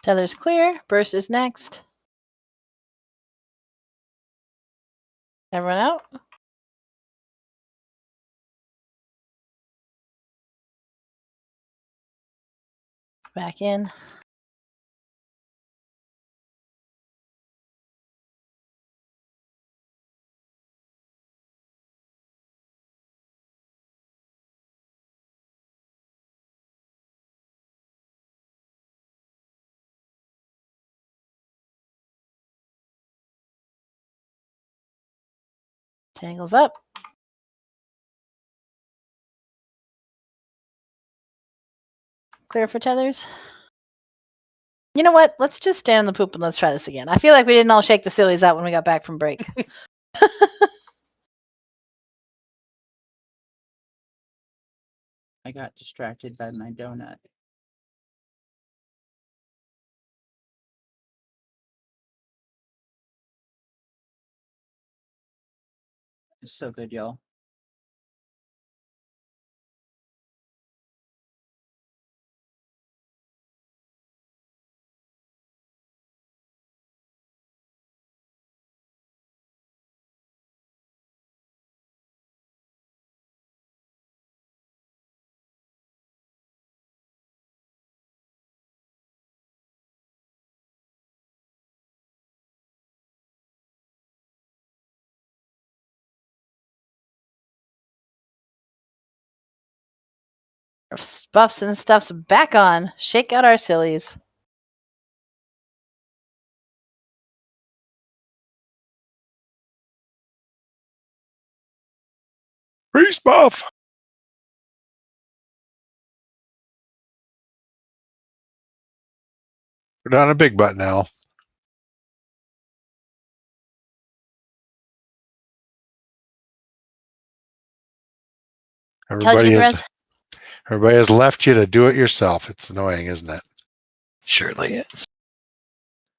Tether's clear. Burst is next. Everyone out. Back in. Tangles up. Clear for tethers. You know what? Let's just stand on the poop and let's try this again. I feel like we didn't all shake the sillies out when we got back from break. I got distracted by my donut. It's so good, y'all. Buffs and stuff's back on. Shake out our sillies. Priest buff. We're down a big butt now. Everybody has left you to do it yourself. It's annoying, isn't it? Surely it's.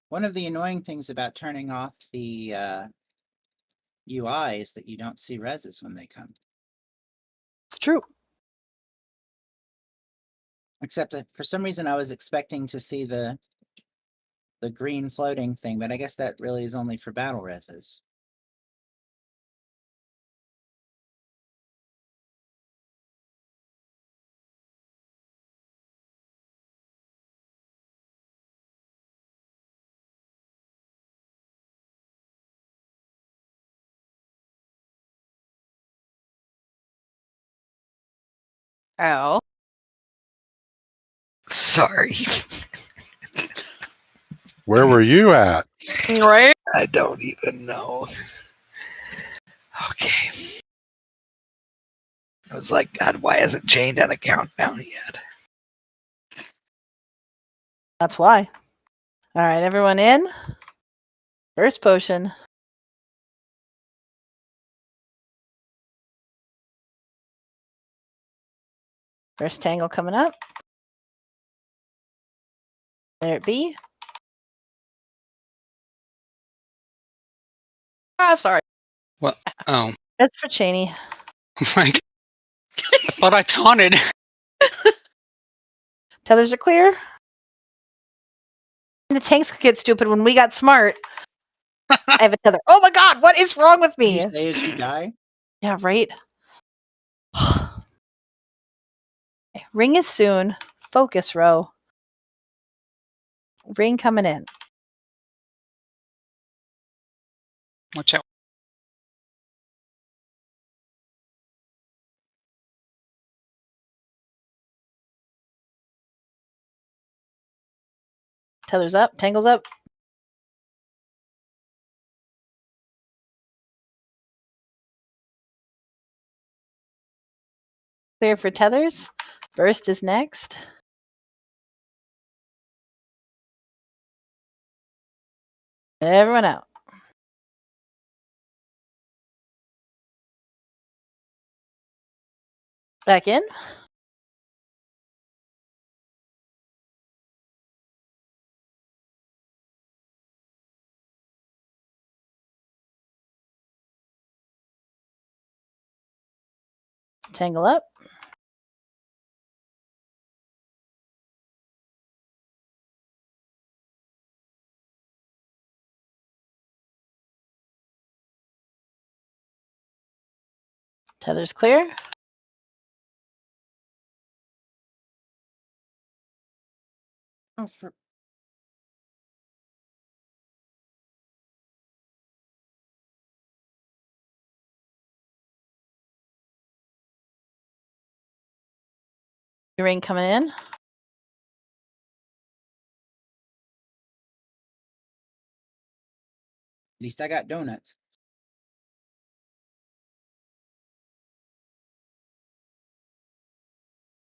One of the annoying things about turning off the UI is that you don't see reses when they come. It's true. Except that for some reason I was expecting to see the green floating thing, but I guess that really is only for battle reses. Oh. Sorry. Where were you at? Right? I don't even know. Okay. I was like, God, why hasn't Jane done a countdown yet? That's why. All right, everyone in. First potion. First tangle coming up. There it be. Oh, sorry. What? Oh. That's for Cheney. Like, I thought I taunted. Tethers are clear. The tanks could get stupid when we got smart. I have a tether. Oh my god, what is wrong with Did me? you say as you die? Yeah, right. Ring is soon. Focus row. Ring coming in. Watch out. Tethers up. Tangles up. Clear for tethers. Burst is next. Everyone out. Back in. Tangle up. Tethers clear. Oh, for Ring coming in. at least I got donuts.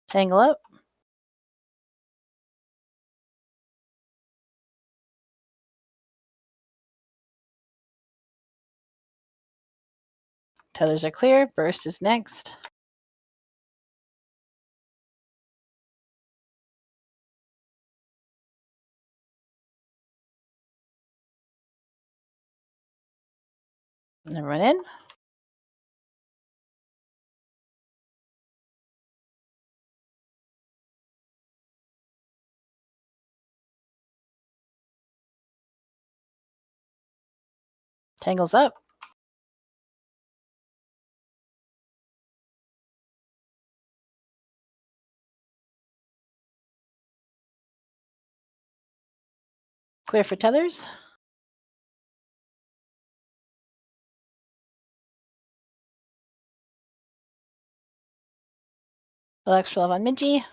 Tangle up. Tethers are clear. Burst is next. Everyone in. Tangles up. Clear for tethers. Extra love on Midgie.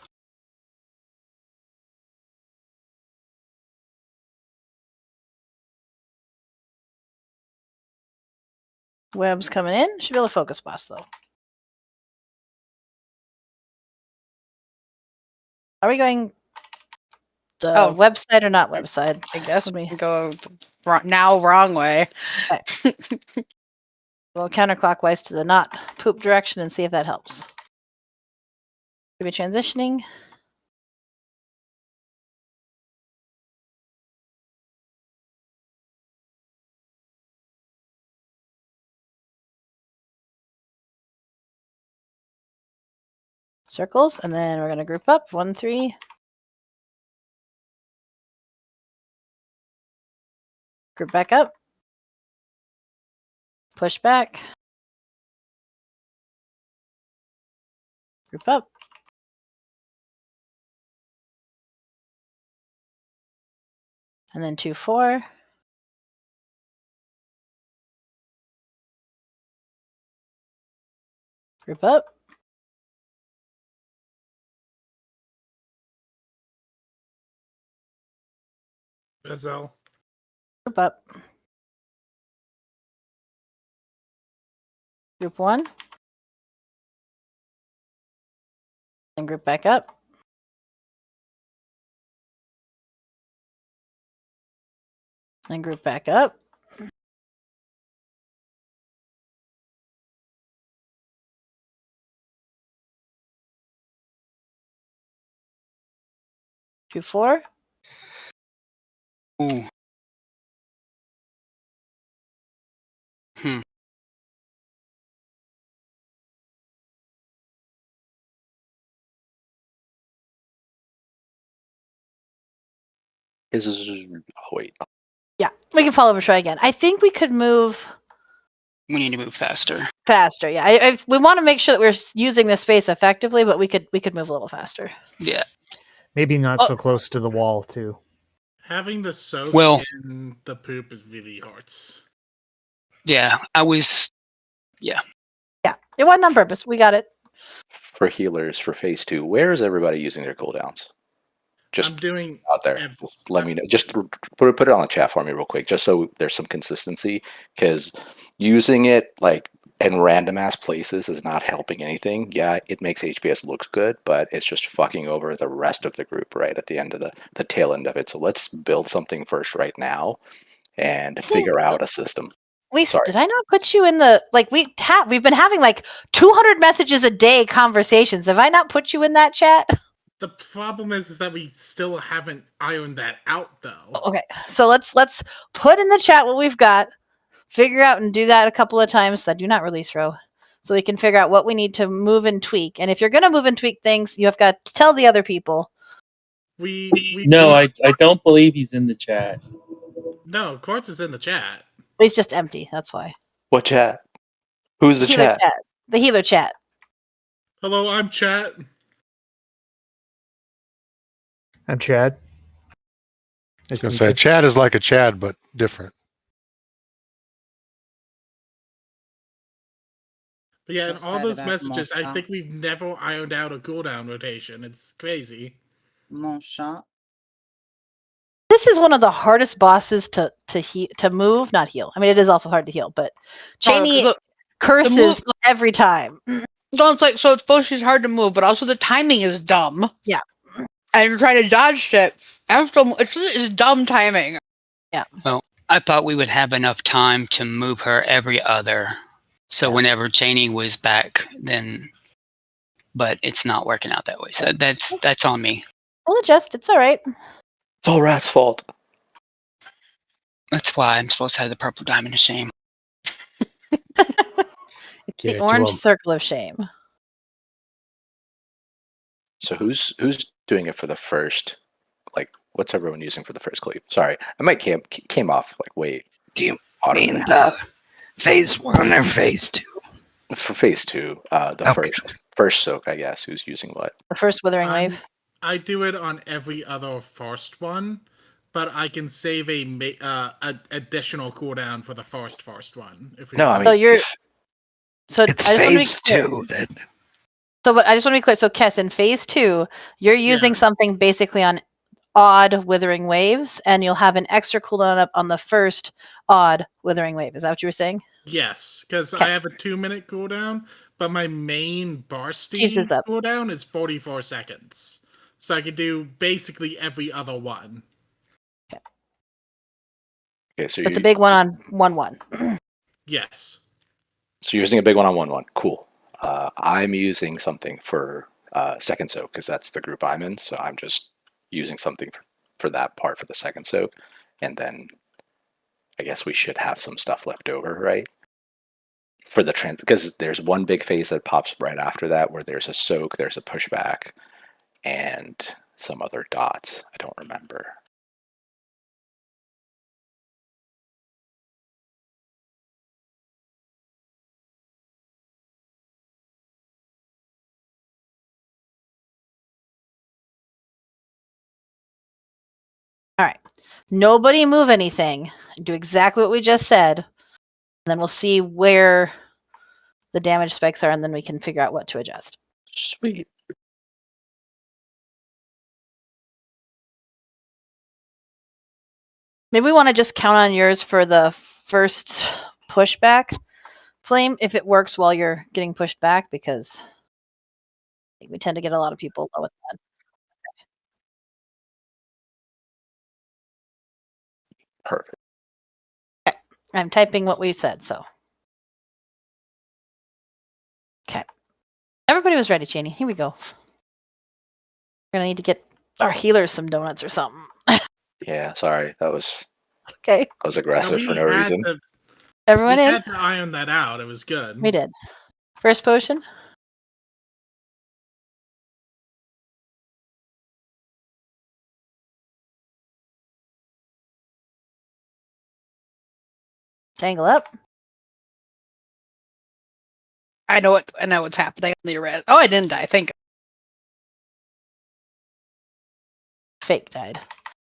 Web's coming in. Should be able to focus boss though. Are we going the website or not website? I guess Would we we can go now wrong way. go counterclockwise to the not poop direction and see if that helps? Could be transitioning. circles, and then we're going to group up 1, 3. Group back up. Push back. Group up. And then 2, 4. Group up. Gazelle. Group up. Group 1. And group back up. And group back up. Two, 4. Ooh. Hmm. Oh, wait. Yeah, we can follow over try again. I think we could move We need to move faster. faster. Yeah, we want to make sure that we're using this space effectively, but we could move a little faster. Yeah. Maybe not so close to the wall too. Having the soak Well- in the poop is really hurts. Yeah, I was. Yeah. Yeah, it wasn't on purpose. We got it. For healers for phase 2, where is everybody using their cooldowns? Just I'm doing out there. Let me know. Just put it on the chat for me real quick, just so there's some consistency. Because using it like in random ass places is not helping anything. Yeah, it makes HPS looks good, but it's just fucking over the rest of the group right at the end of the tail end of it. So let's build something first right now and figure out a system. Did I not put you in the we've been having like 200 messages a day conversations. Have I not put you in that chat? The problem is that we still haven't ironed that out, though. Okay, so let's put in the chat what we've got, figure out and do that a couple of times. So I do not release row, so we can figure out what we need to move and tweak. And if you're going to move and tweak things, you have got to tell the other people. No, I don't believe he's in the chat. No, Quartz is in the chat. It's just empty. That's why. What chat? Who's the Healer chat? The healer chat. Hello, I'm chat. I'm Chad. I was going to say, Chad is like a Chad, but different. But yeah, in What's all that those about messages, I Mon think we've never ironed out a cooldown rotation. It's crazy. Mon chat. This is one of the hardest bosses to move, not heal. I mean, it is also hard to heal, but Cheney curses every time. So it's like, so it's both she's hard to move, but also the timing is dumb. Yeah. And you're trying to dodge shit. It's dumb timing. Yeah. Well, I thought we would have enough time to move her every other. So whenever Cheney was back, then. But it's not working out that way. So that's on me. We'll adjust. It's all right. It's all Rat's fault. That's why I'm supposed to have the purple diamond of shame. It's the orange circle of shame. So who's doing it for the first? Like, what's everyone using for the first cleave? Sorry, I might came off like way. Do you mean the phase 1 or phase 2? For phase 2, the first soak, I guess. Who's using what? The first withering wave. I do it on every other first one, but I can save a additional cooldown for the first one. If we No, I mean, so you're. So it's I just phase 2 that. So, but I just want to be clear. So, Kess, in phase 2, you're using something basically on odd withering waves, and you'll have an extra cooldown up on the first odd withering wave. Is that what you were saying? Yes, because I have a 2-minute cooldown, but my main Barstein cooldown is 44 seconds. So I could do basically every other one. Okay, so But the big one on 1-1. Yes. So you're using a big one on 1-1. Cool. I'm using something for second soak because that's the group I'm in. So I'm just using something for that part for the second soak, and then I guess we should have some stuff left over, right? for the trans, because there's one big phase that pops right after that where there's a soak, there's a pushback, and some other dots. I don't remember. All right. Nobody move anything. Do exactly what we just said. And then we'll see where the damage spikes are, and then we can figure out what to adjust. Sweet. Maybe we want to just count on yours for the first pushback flame if it works while you're getting pushed back, because we tend to get a lot of people low with that. Perfect. Okay. I'm typing what we said, so. Okay. Everybody was ready, Janie. Here we go. We're going to need to get our healers some donuts or something. Yeah, sorry. That was okay. I was aggressive for no reason. Everyone we in? had to iron that out. It was good. We did. First potion. Tangle up. I know it. I know what's happening. I need a res. Oh, I didn't die. Thank God. Fake died.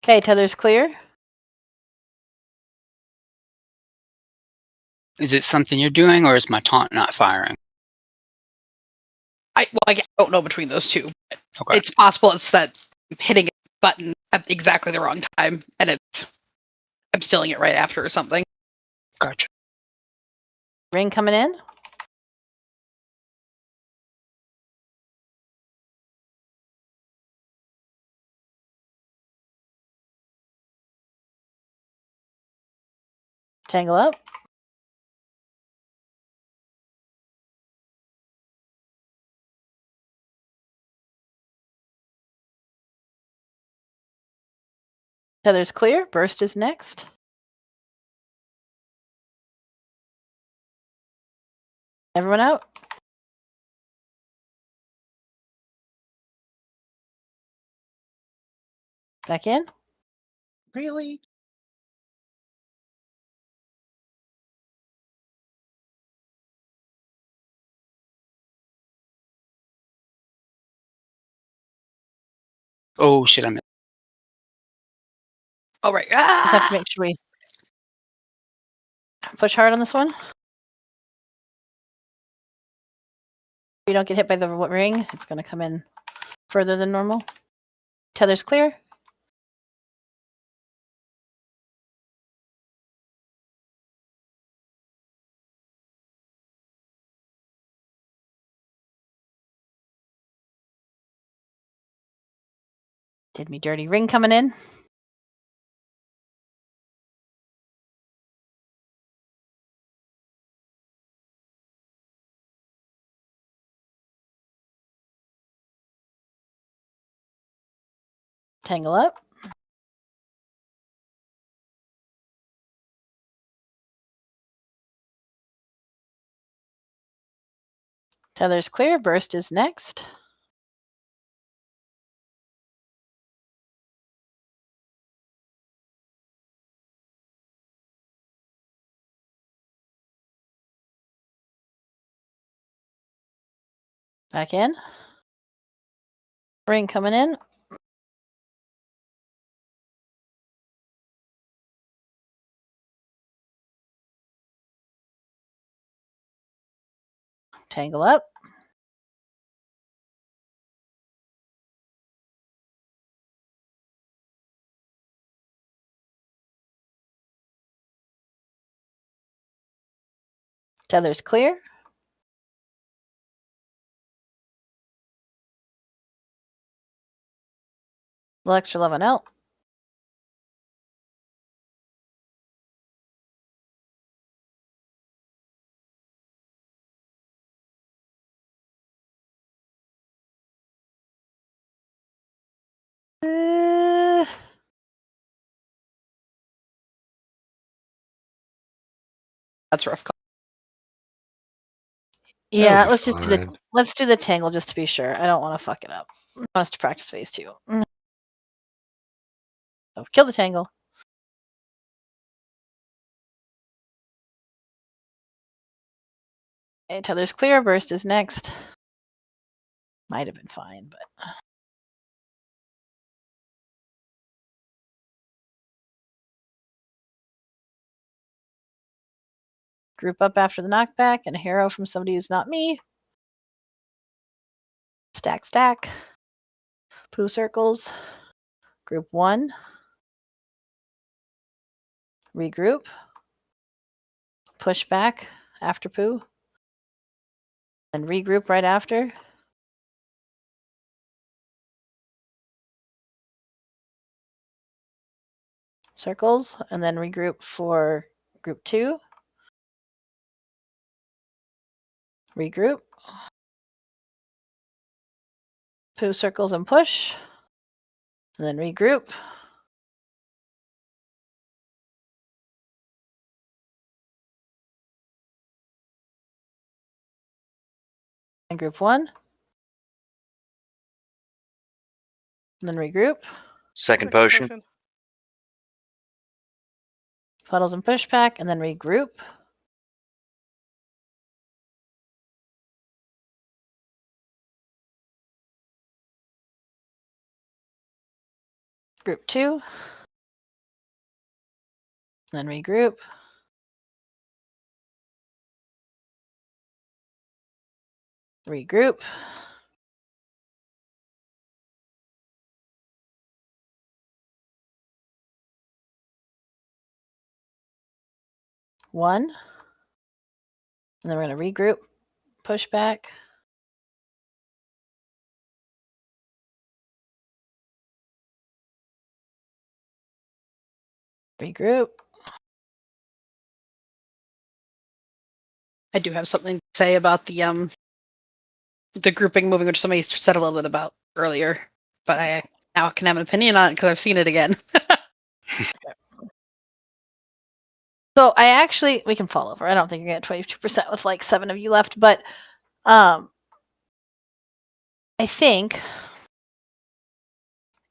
Okay, tether's clear. Is it something you're doing, or is my taunt not firing? I don't know between those two. Okay. It's possible it's that I'm hitting a button at exactly the wrong time, and I'm stealing it right after or something. Gotcha. Ring coming in. Tangle up. Tether's clear. Burst is next. Everyone out. Back in. Really? Oh shit! I'm. Oh right. Just have to make sure we push hard on this one. You don't get hit by the ring, it's going to come in further than normal. Tether's clear. Did me dirty. Ring coming in. Tangle up. Tether's clear. Burst is next. Back in. Ring coming in. Tangle up. Tether's clear. A little extra 11 out. That's rough. Yeah, be let's just fine. let's do the tangle just to be sure. I don't want to fuck it up. I want us to practice phase 2. So kill the tangle. Okay, Tether's clear. Burst is next. Might have been fine, but group up after the knockback and a hero from somebody who's not me. Stack, stack. Poo circles. Group 1. Regroup. Push back after poo. And regroup right after. Circles. And then regroup for group 2. Regroup. Poo circles and push. And then regroup. And group 1. And then regroup. Second potion. Puddles and pushback, and then regroup. Group 2. And then regroup. Regroup. One. And then we're going to regroup. Push back. Regroup. I do have something to say about the grouping moving, which somebody said a little bit about earlier, but I now can have an opinion on it because I've seen it again. So we can fall over. I don't think you're going to get 22% with like 7 of you left, but I think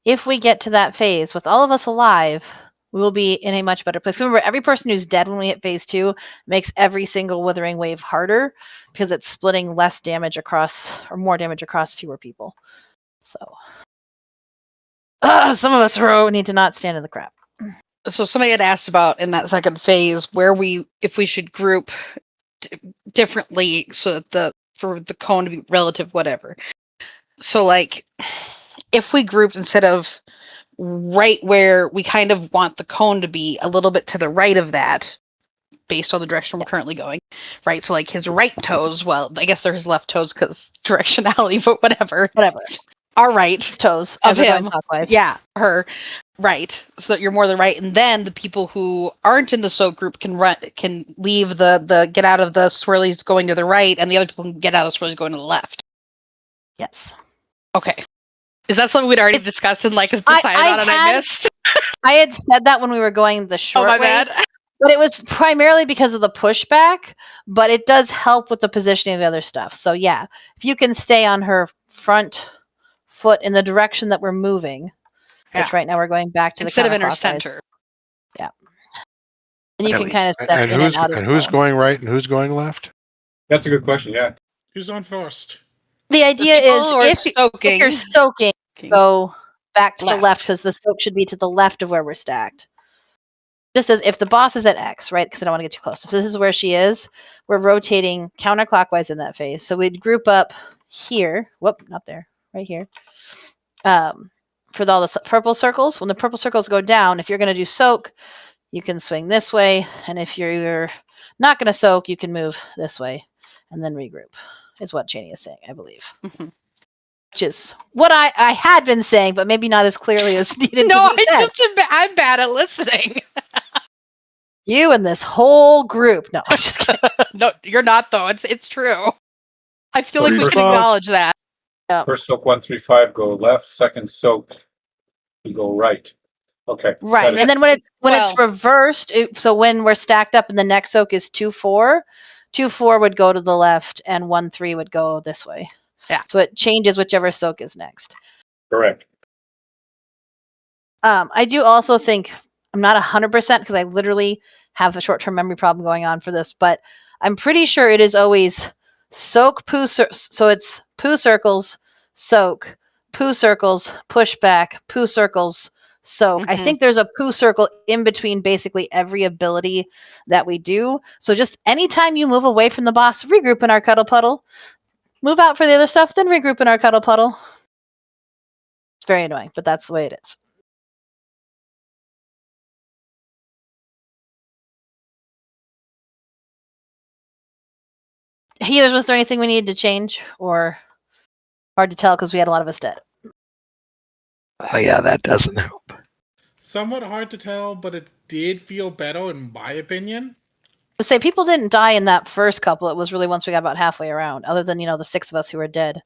if we get to that phase with all of us alive, we will be in a much better place. Remember, every person who's dead when we hit phase 2 makes every single withering wave harder because it's splitting less damage across, or more damage across fewer people. So some of us need to not stand in the crap. So somebody had asked about in that second phase if we should group differently so that for the cone to be relative, whatever. So like, if we grouped instead of right where we kind of want the cone to be, a little bit to the right of that, based on the direction we're currently going, right? So like his right toes, well, I guess they're his left toes because directionality, but whatever. Our right toes of as we're going him, clockwise. yeah, her right, so that you're more the right, and then the people who aren't in the soak group can leave the get out of the swirlies going to the right, and the other people can get out of the swirlies going to the left. Yes. Okay. Is that something we'd already discussed and like decided on and I missed? I had said that when we were going the short my way, bad. but it was primarily because of the pushback, but it does help with the positioning of the other stuff. So yeah, if you can stay on her front foot in the direction that we're moving, which right now we're going back to instead the of in her counterclockwise. center. Yeah. And you can kind of step And in who's and out of and who's the going right and who's going left? That's a good question. Yeah. Who's on first? The idea people is who are if you're soaking, go back to the left because the soak should be to the left of where we're stacked. Just as if the boss is at X, right? Because I don't want to get too close. If this is where she is, we're rotating counterclockwise in that phase. So we'd group up here. Whoop, not there. Right here. For all the purple circles. When the purple circles go down, if you're going to do soak, you can swing this way. And if you're not going to soak, you can move this way and then regroup, is what Janie is saying, I believe. Which is what I had been saying, but maybe not as clearly as needed No, to be said. I'm bad at listening. You and this whole group. No, I'm just kidding. No, you're not though. It's true. I feel So like we first can off- acknowledge that. First soak 1, 3, 5 go left. Second soak you go right. Okay. Right. got it. And then when it's reversed, so when we're stacked up and the next soak is 2-4, 2-4 would go to the left, and 1-3 would go this way. Yeah. So it changes whichever soak is next. Correct. I do also think I'm not 100% because I literally have a short-term memory problem going on for this, but I'm pretty sure it is always soak poo. So it's poo circles, soak, poo circles, push back, poo circles, soak. I think there's a poo circle in between basically every ability that we do. So just anytime you move away from the boss, regroup in our cuddle puddle, move out for the other stuff, then regroup in our cuddle puddle. It's very annoying, but that's the way it is. Healers, was there anything we needed to change, or hard to tell because we had a lot of us dead? Oh yeah, that doesn't help. Somewhat hard to tell, but it did feel better in my opinion. To say people didn't die in that first couple. It was really once we got about halfway around, other than the 6 of us who were dead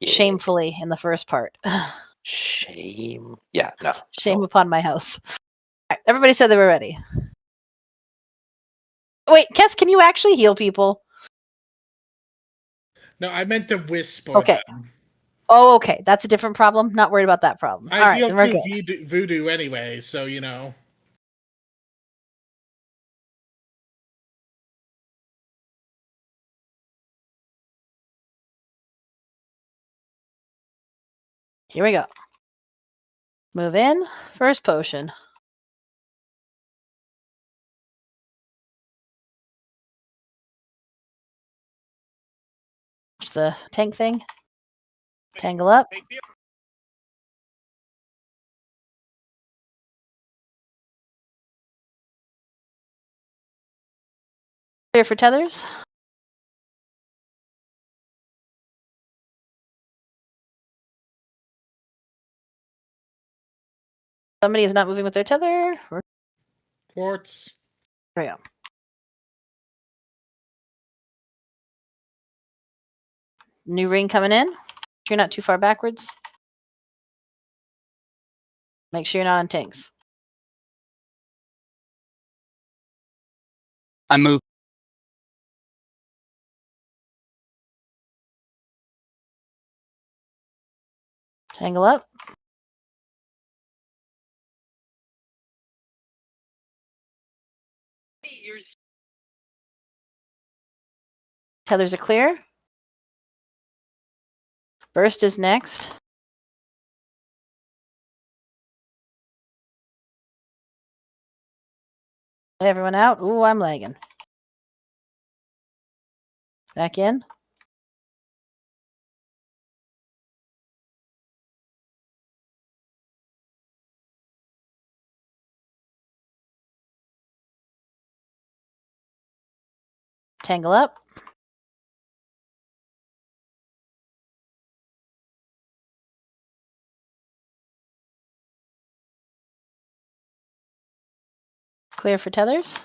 shamefully in the first part. Shame. Yeah, no. Shame upon my house. All right, everybody said they were ready. Wait, Kes, can you actually heal people? No, I meant to whisper Okay. them. Oh, okay. That's a different problem. Not worried about that problem. All I right, feel then we're through good. voodoo anyway, so you know. Here we go. Move in. First potion. It's the tank thing. Tangle up. Clear for tethers. Somebody is not moving with their tether. Quartz. There we go. New ring coming in. You're not too far backwards. Make sure you're not on tanks. I move. Tangle up. Tethers are clear. Burst is next. Lay everyone out. Ooh, I'm lagging. Back in. Tangle up. Clear for tethers.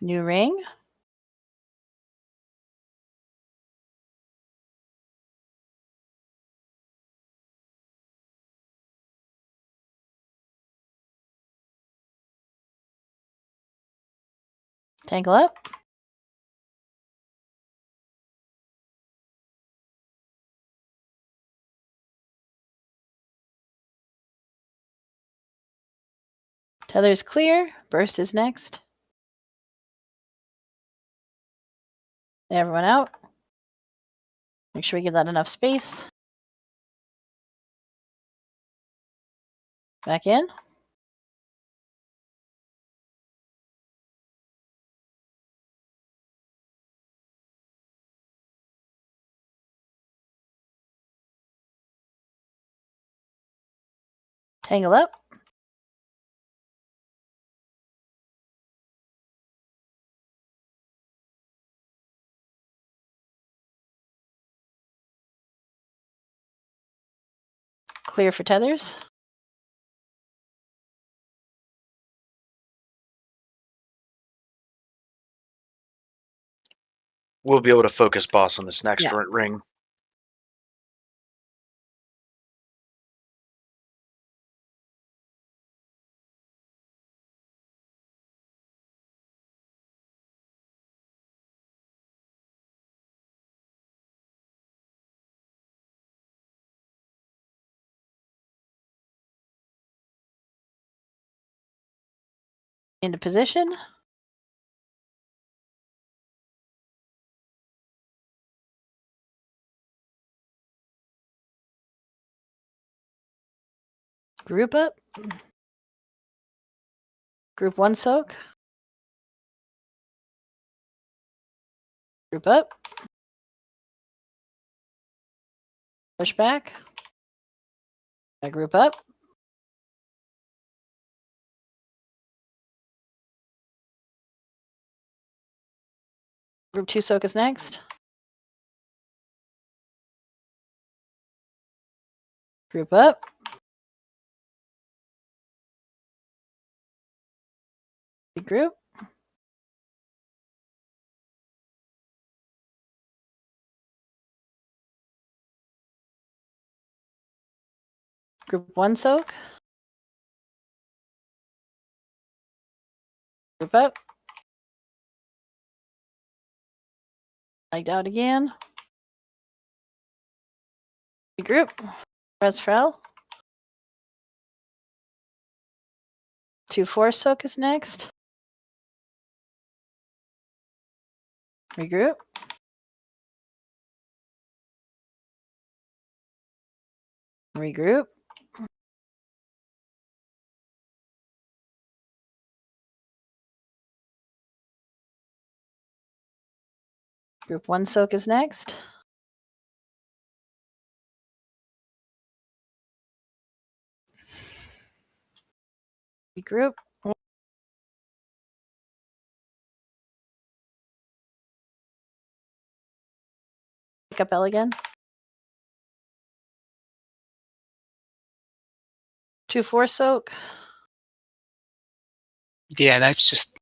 New ring. Tangle up. Tether's clear. Burst is next. Lay everyone out. Make sure we give that enough space. Back in. Tangle up. Clear for tethers. We'll be able to focus boss on this next Yeah. ring. Into position. Group up. Group 1 soak. Group up. Push back. I group up. Group 2 soak is next. Group up. Regroup. Group 1 soak. Group up. Lagged out again. Regroup. Press Frel. 2-4 soak is next. Regroup. Regroup. Group 1 soak is next. Regroup. Pick up L again. 2-4 soak. Yeah, that's just.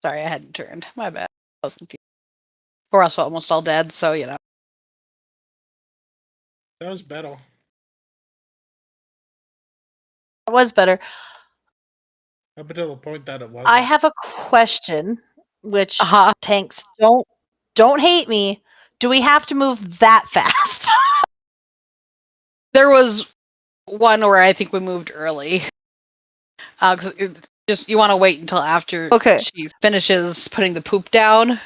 Sorry, I hadn't turned. My bad. I was confused. We're also almost all dead, so you know. That was better. It was better. Up until the point that it wasn't. I have a question, which Uh-huh. tanks don't hate me. Do we have to move that fast? There was one where I think we moved early. 'Cause just you want to wait until after she finishes putting the poop down.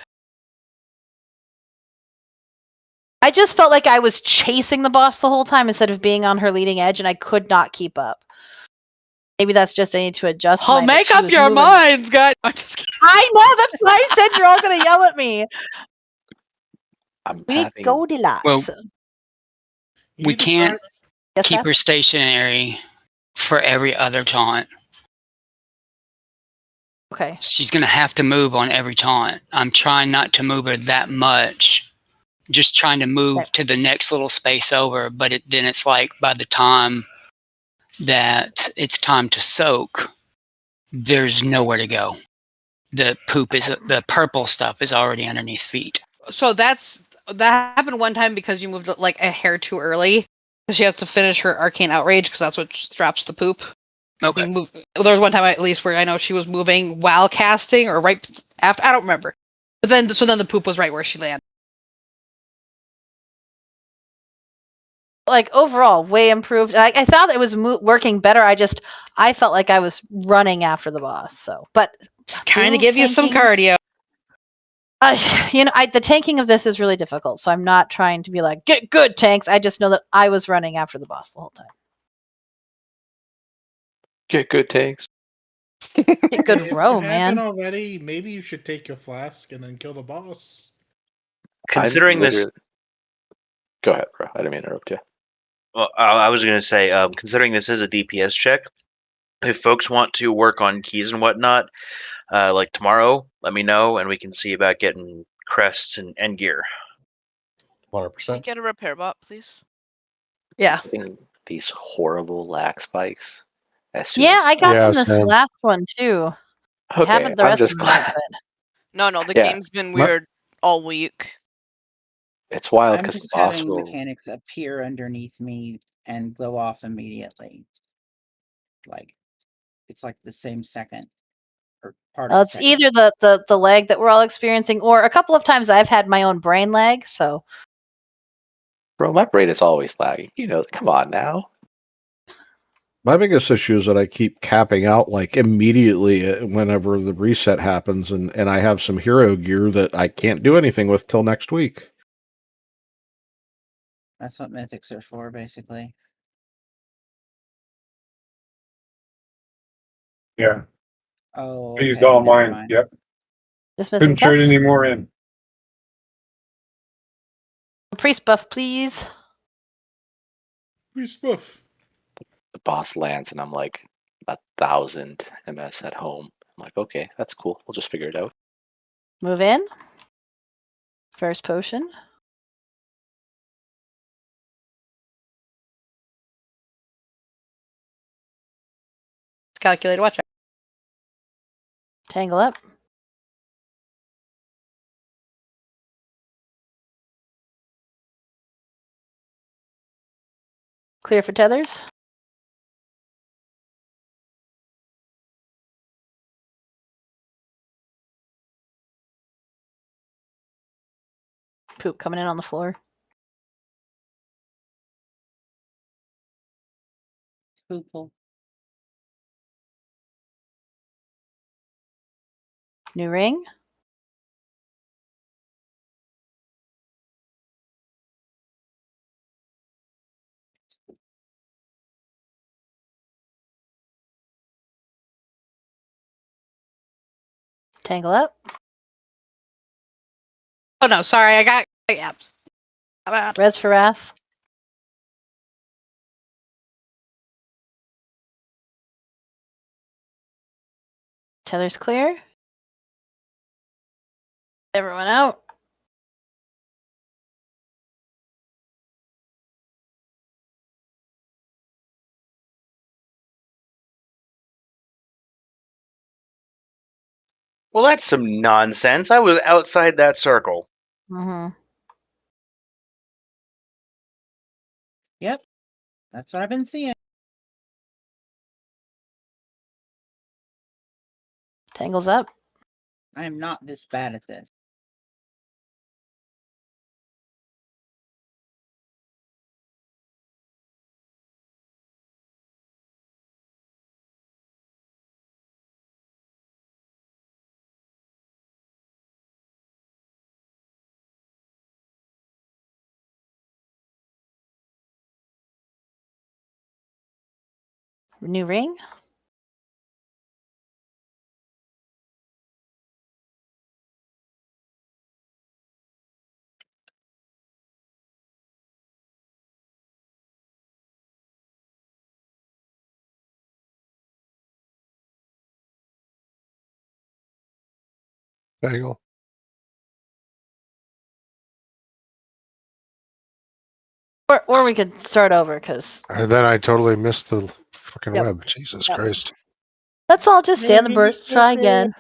I just felt like I was chasing the boss the whole time instead of being on her leading edge, and I could not keep up. Maybe that's just I need to adjust. Oh, make up your minds, guys! I'm just kidding. I know that's why I said you're all gonna yell at me. I'm We need Goldilocks. Well, we can't Yes, keep Seth? her stationary for every other taunt. Okay. She's going to have to move on every taunt. I'm trying not to move her that much. Just trying to move to the next little space over, but then it's like by the time that it's time to soak, there's nowhere to go. The poop is the purple stuff is already underneath feet. So that happened one time because you moved like a hair too early. Because she has to finish her arcane outrage because that's what drops the poop. Okay. There was one time at least where I know she was moving while casting or right after. I don't remember. But then the poop was right where she landed. Like overall, way improved. I thought it was working better. I felt like I was running after the boss. So, but Kind of give you some cardio. The tanking of this is really difficult. So I'm not trying to be like get good tanks. I just know that I was running after the boss the whole time. Get good tanks. Get good If row, you haven't man. already, maybe you should take your flask and then kill the boss. Considering this, Go ahead, bro. I didn't mean to interrupt you. well, I was going to say, considering this is a DPS check, if folks want to work on keys and whatnot, like tomorrow, let me know, and we can see about getting crests and gear. 100%. We get a repair bot, please. Yeah. These horrible lag spikes. As soon Yeah, as I got Yeah, some this same. last one too. I Okay, haven't the I'm rest just of the night, glad. but No, the Yeah. game's been My- weird all week. It's wild I'm because the just boss having will. mechanics appear underneath me and go off immediately. Like it's like the same second or part of a it's second. either the lag that we're all experiencing, or a couple of times I've had my own brain lag. So Bro, my brain is always lagging. Come on now. My biggest issue is that I keep capping out like immediately whenever the reset happens, and I have some hero gear that I can't do anything with till next week. That's what mythics are for, basically. Yeah. Oh, I used okay, all never mine. mind. Yep. dismissing Couldn't trade Kess. any more in. Priest buff, please. Priest buff. The boss lands, and I'm like 1,000 MS at home. I'm like, okay, that's cool. We'll just figure it out. Move in. First potion. Calculated. Watch out. Tangle up. Clear for tethers. Poop coming in on the floor. Poople. New ring. Tangle up. Oh no, sorry, I got apps. How about Res for wrath. Tether's clear. Everyone out. Well, that's some nonsense. I was outside that circle. Mm-hmm. Yep, that's what I've been seeing. Tangles up. I am not this bad at this. New ring. Bagel. Or we could start over because. And then I totally missed the fucking Yep. web. Jesus Yep. Christ. Let's all just stay on the burst. Try again.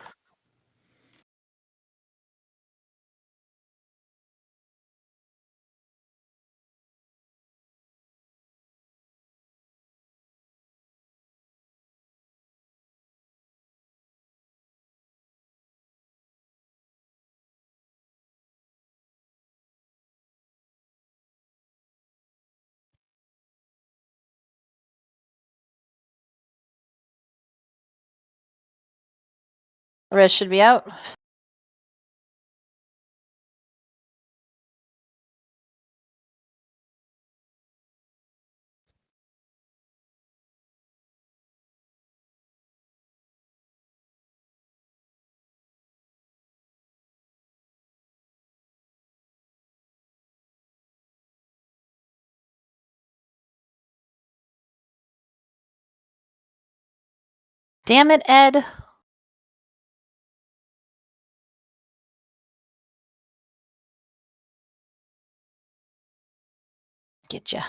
Res should be out. Damn it, Ed. Get ya.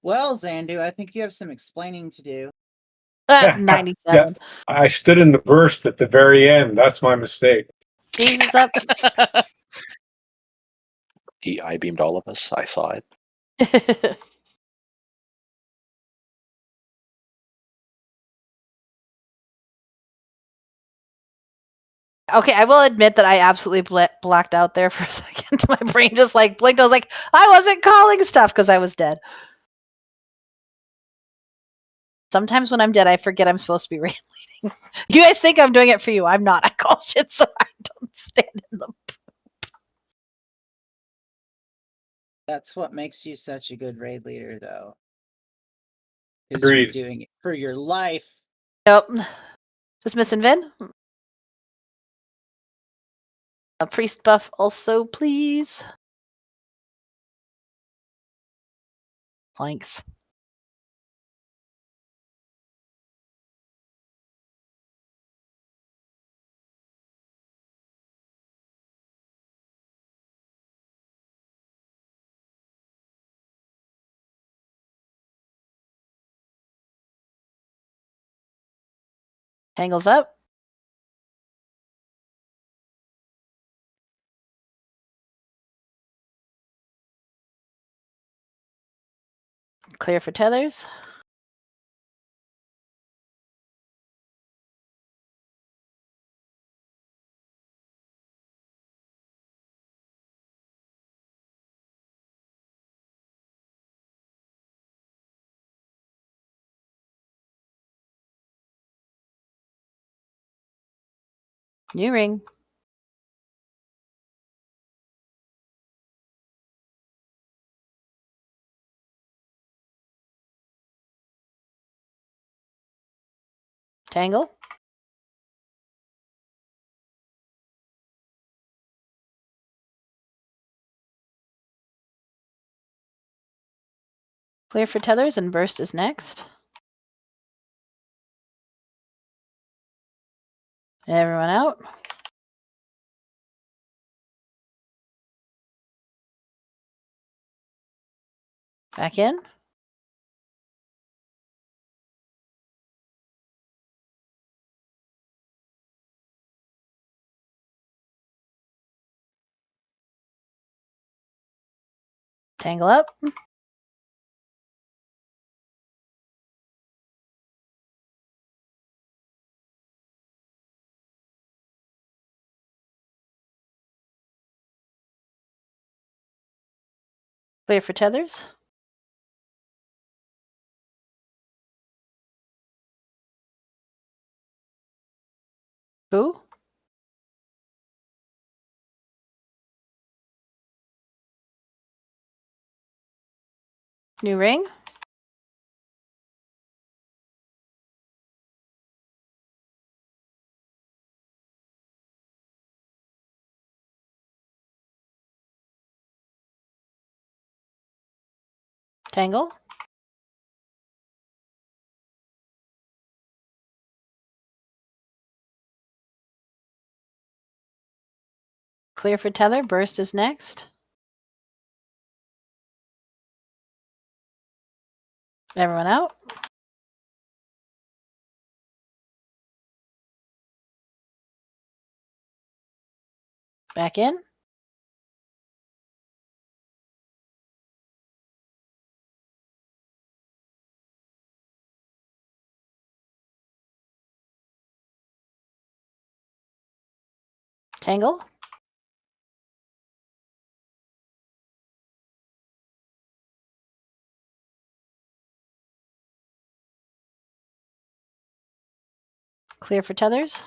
Well, Zandu, I think you have some explaining to do. 97. Yeah, I stood in the burst at the very end. That's my mistake. Jesus up. He I-beamed all of us. I saw it. Okay, I will admit that I absolutely blacked out there for a second. My brain just like blinked. I was like, I wasn't calling stuff because I was dead. Sometimes when I'm dead, I forget I'm supposed to be raid leading. You guys think I'm doing it for you. I'm not. I call shit so I don't stand in the... That's what makes you such a good raid leader, though. Because you're Agreed. doing it for your life. Nope. Just missing Vin. A priest buff also, please. Thanks. Angles up. Clear for tethers. New ring. Tangle. Clear for tethers and burst is next. Everyone out. Back in. Tangle up. Clear for tethers. Who? New ring. Tangle. Clear for tether. Burst is next. Everyone out. Back in. Tangle. Clear for tethers.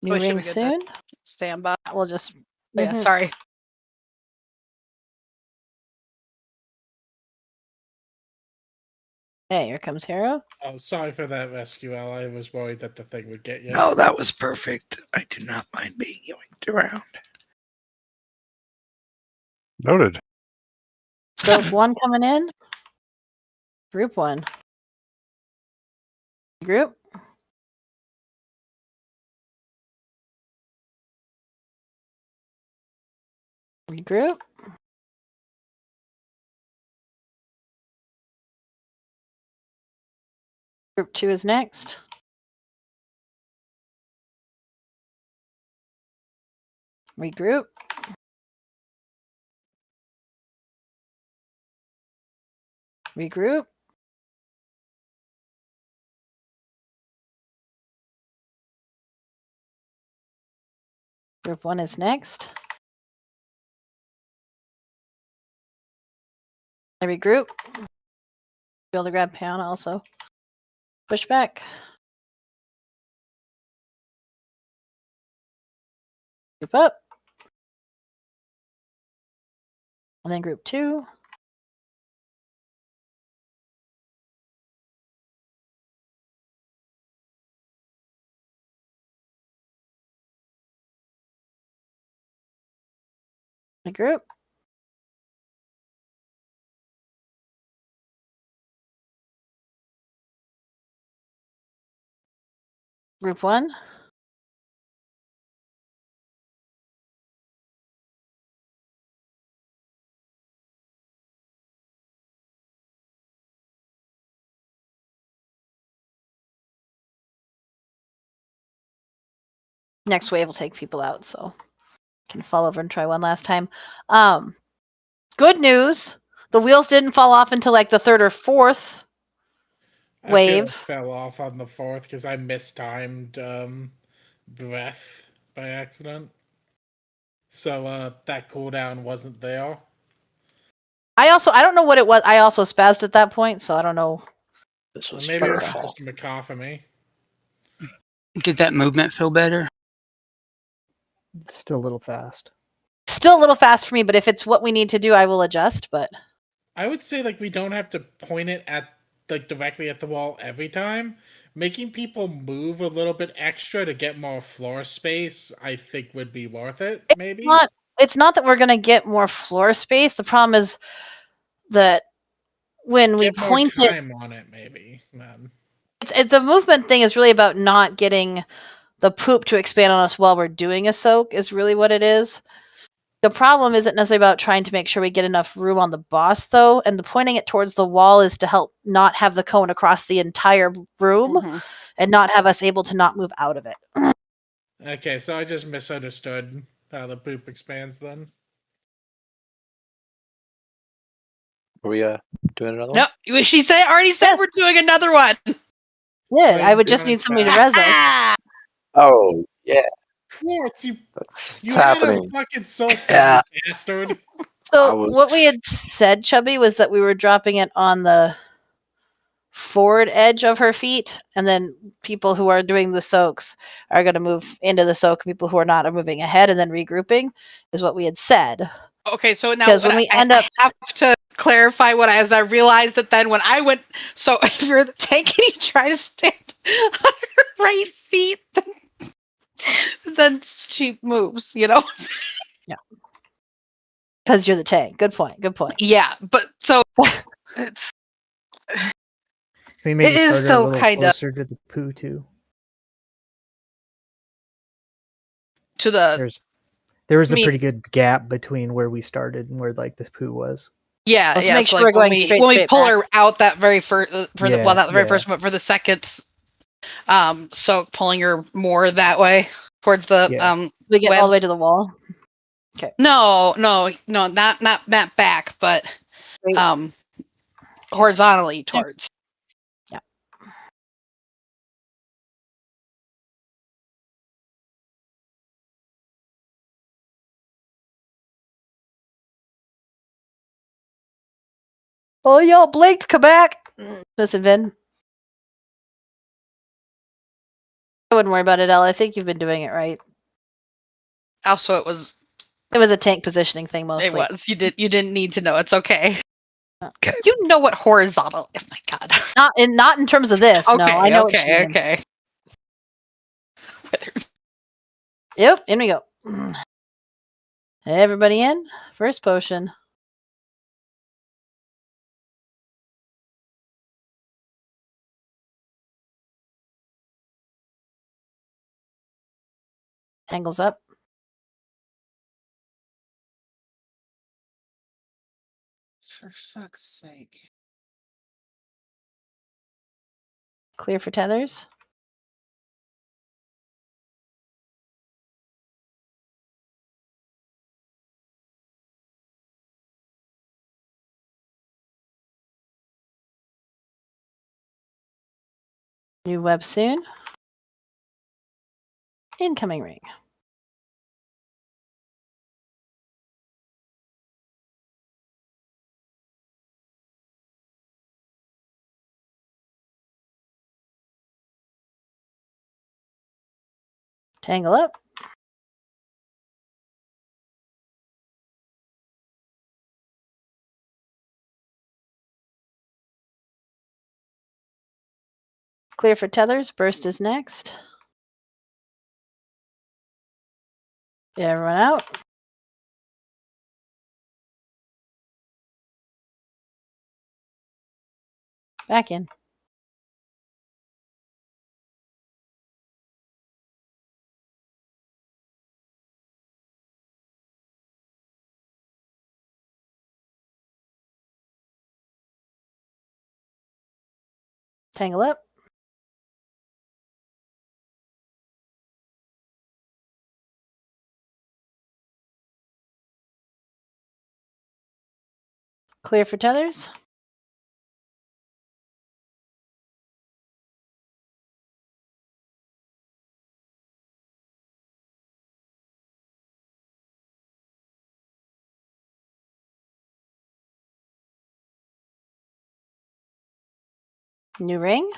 New We should ring be good to soon. stand by. We'll just. Oh, yeah, sorry. Hey, here comes Hero. Oh, sorry for that rescue, Al. I was worried that the thing would get you. No, that was perfect. I do not mind being yoinked around. Noted. Soap 1 coming in. Group 1. Group. Regroup. Group 2 is next. Regroup. Regroup. Group 1 is next. Regroup. Be able to grab Pound also. Push back. Group up. And then group 2. The group. Group 1. Next wave will take people out, so can fall over and try one last time. Good news. The wheels didn't fall off until like the 3rd or 4th I feel wave. it fell off on the 4th because I mistimed breath by accident. So that cooldown wasn't there. I don't know what it was. I also spazzed at that point, so I don't know. This was maybe it was just a cacophony. Did that movement feel better? It's still a little fast. Still a little fast for me, but if it's what we need to do, I will adjust. But I would say like we don't have to point it at like directly at the wall every time. Making people move a little bit extra to get more floor space, I think would be worth it. Maybe it's not that we're going to get more floor space. The problem is that when we get more point it, time on it, maybe. Man. the movement thing is really about not getting the poop to expand on us while we're doing a soak. Is really what it is. The problem isn't necessarily about trying to make sure we get enough room on the boss, though, and the pointing it towards the wall is to help not have the cone across the entire room and not have us able to not move out of it. Okay, so I just misunderstood how the poop expands then. Are we doing another No, one? she already said we're doing another one. Yeah, I would just need somebody to res us. Oh, yeah. Quartz, you It's had happening. a fucking soul stone, you bastard. So what we had said, Chubby, was that we were dropping it on the forward edge of her feet, and then people who are doing the soaks are going to move into the soak. People who are not are moving ahead and then regrouping, is what we had said. Okay, so now Because when we end up, I have to clarify as I realized that then when I went, so if you're the tank and you try to stand on her right feet, then she moves, you know? Yeah. Because you're the tank. Good point. Good point. Yeah, but so it's. We maybe It is start her a still little kinda- closer to the poo too. To the. There was I a mean- pretty good gap between where we started and where like this poo was. Yeah, Let's yeah. make so sure like we're when going we straight- when we straight pull back. her out that very first Yeah, not the very yeah. first, but for the second, so pulling her more that way towards the we get all the way webs. to the wall. Okay. No, not back, but horizontally towards. Yeah. Oh, y'all blinked. Come back. Listen, Vin. I wouldn't worry about it, Elle. I think you've been doing it right. Also, it was a tank positioning thing mostly. It was. You didn't need to know. It's okay. Okay. You know what horizontal? Oh my god. Not in terms of this. Okay. No, I know what you okay. mean. Okay. Yep. In we go. Everybody in. First potion. Angles up. For fuck's sake. Clear for tethers. New web soon. Incoming ring. Tangle up. Clear for tethers. Burst is next. Everyone out. Back in. Tangle up. Clear for tethers. New ring.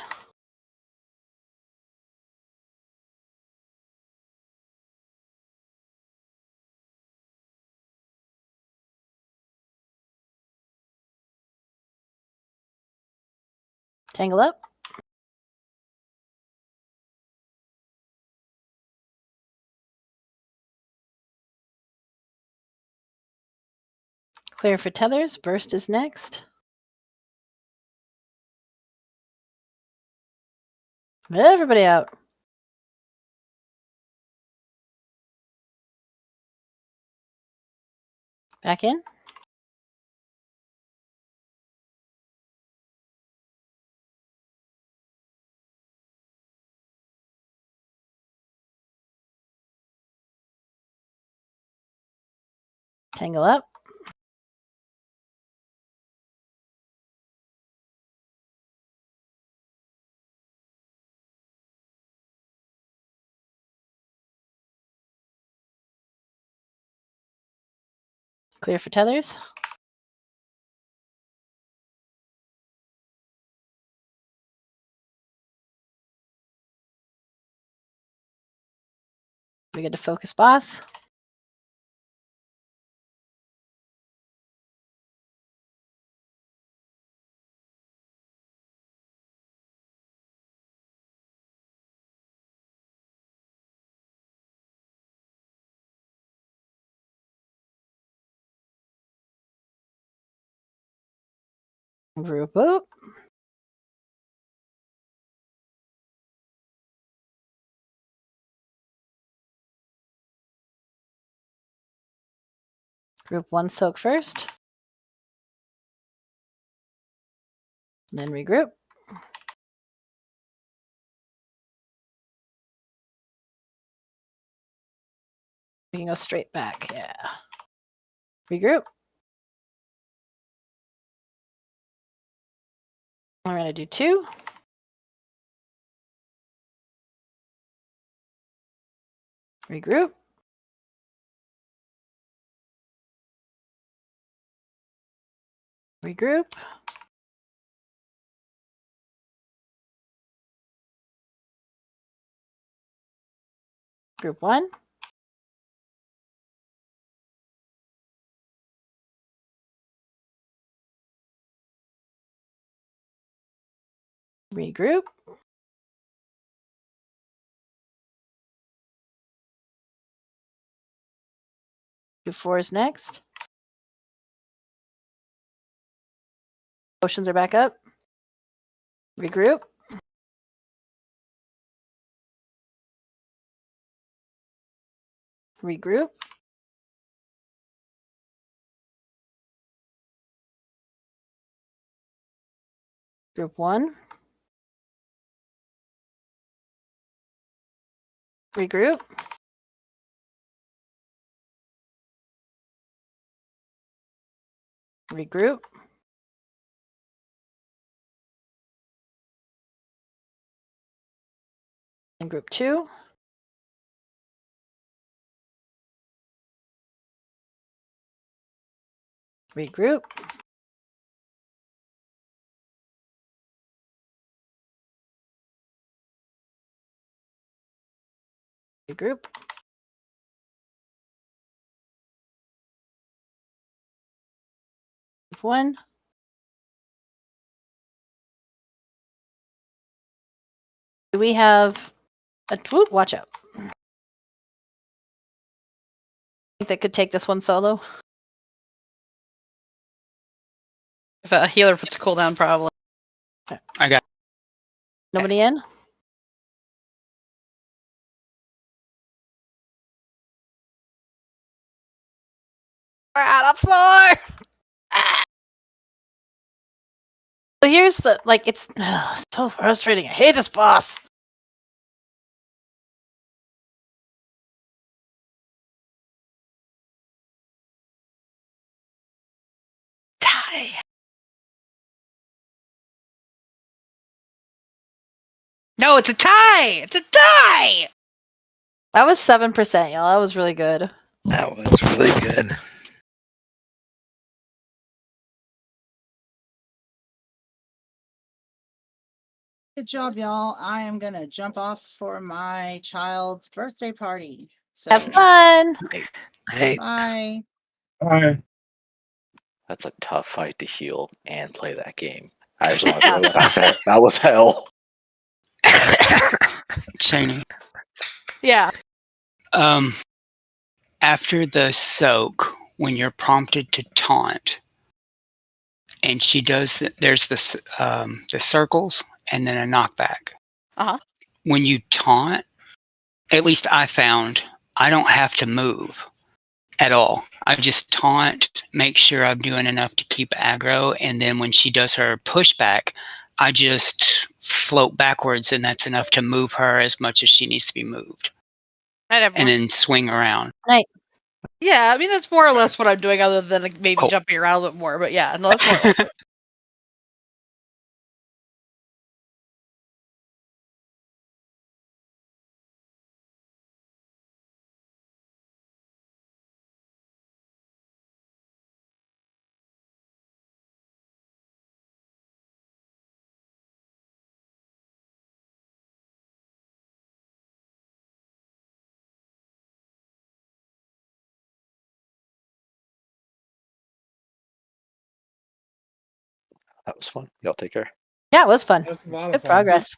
Tangle up. Clear for tethers. Burst is next. Everybody out. Back in. Tangle up. Clear for tethers. We get to focus boss. Group up. Group 1 soak first. And then regroup. We can go straight back. Yeah. Regroup. We're going to do 2. Regroup. Regroup. Group 1. Regroup. Group 4 is next. Motions are back up. Regroup. Regroup. Group 1. Regroup. Regroup. And group 2. Regroup. Regroup. Group 1. Do we have a whoop? Watch out. Think that could take this one solo? If a healer puts a cooldown, probably. I got. Nobody in? We're out of floor. So here's the it's so frustrating. I hate this boss. Die. No, it's a tie. It's a tie. That was 7%, y'all. That was really good. That was really good. Good job, y'all. I am gonna jump off for my child's birthday party. So Have fun. Hey, bye. Bye. That's a tough fight to heal and play that game. I just want to throw that out there. That was hell. Cheney. Yeah. After the soak, when you're prompted to taunt, and she does, there's the circles and then a knockback. Uh-huh. When you taunt, at least I found, I don't have to move at all. I just taunt, make sure I'm doing enough to keep aggro, and then when she does her pushback, I just float backwards, and that's enough to move her as much as she needs to be moved. And then swing around. Night. Yeah, I mean that's more or less what I'm doing, other than maybe Cool. jumping around a little bit more. But yeah, no, that's more or less it. That was fun. Y'all take care. Yeah, it was fun. That was a lot of Good fun. progress.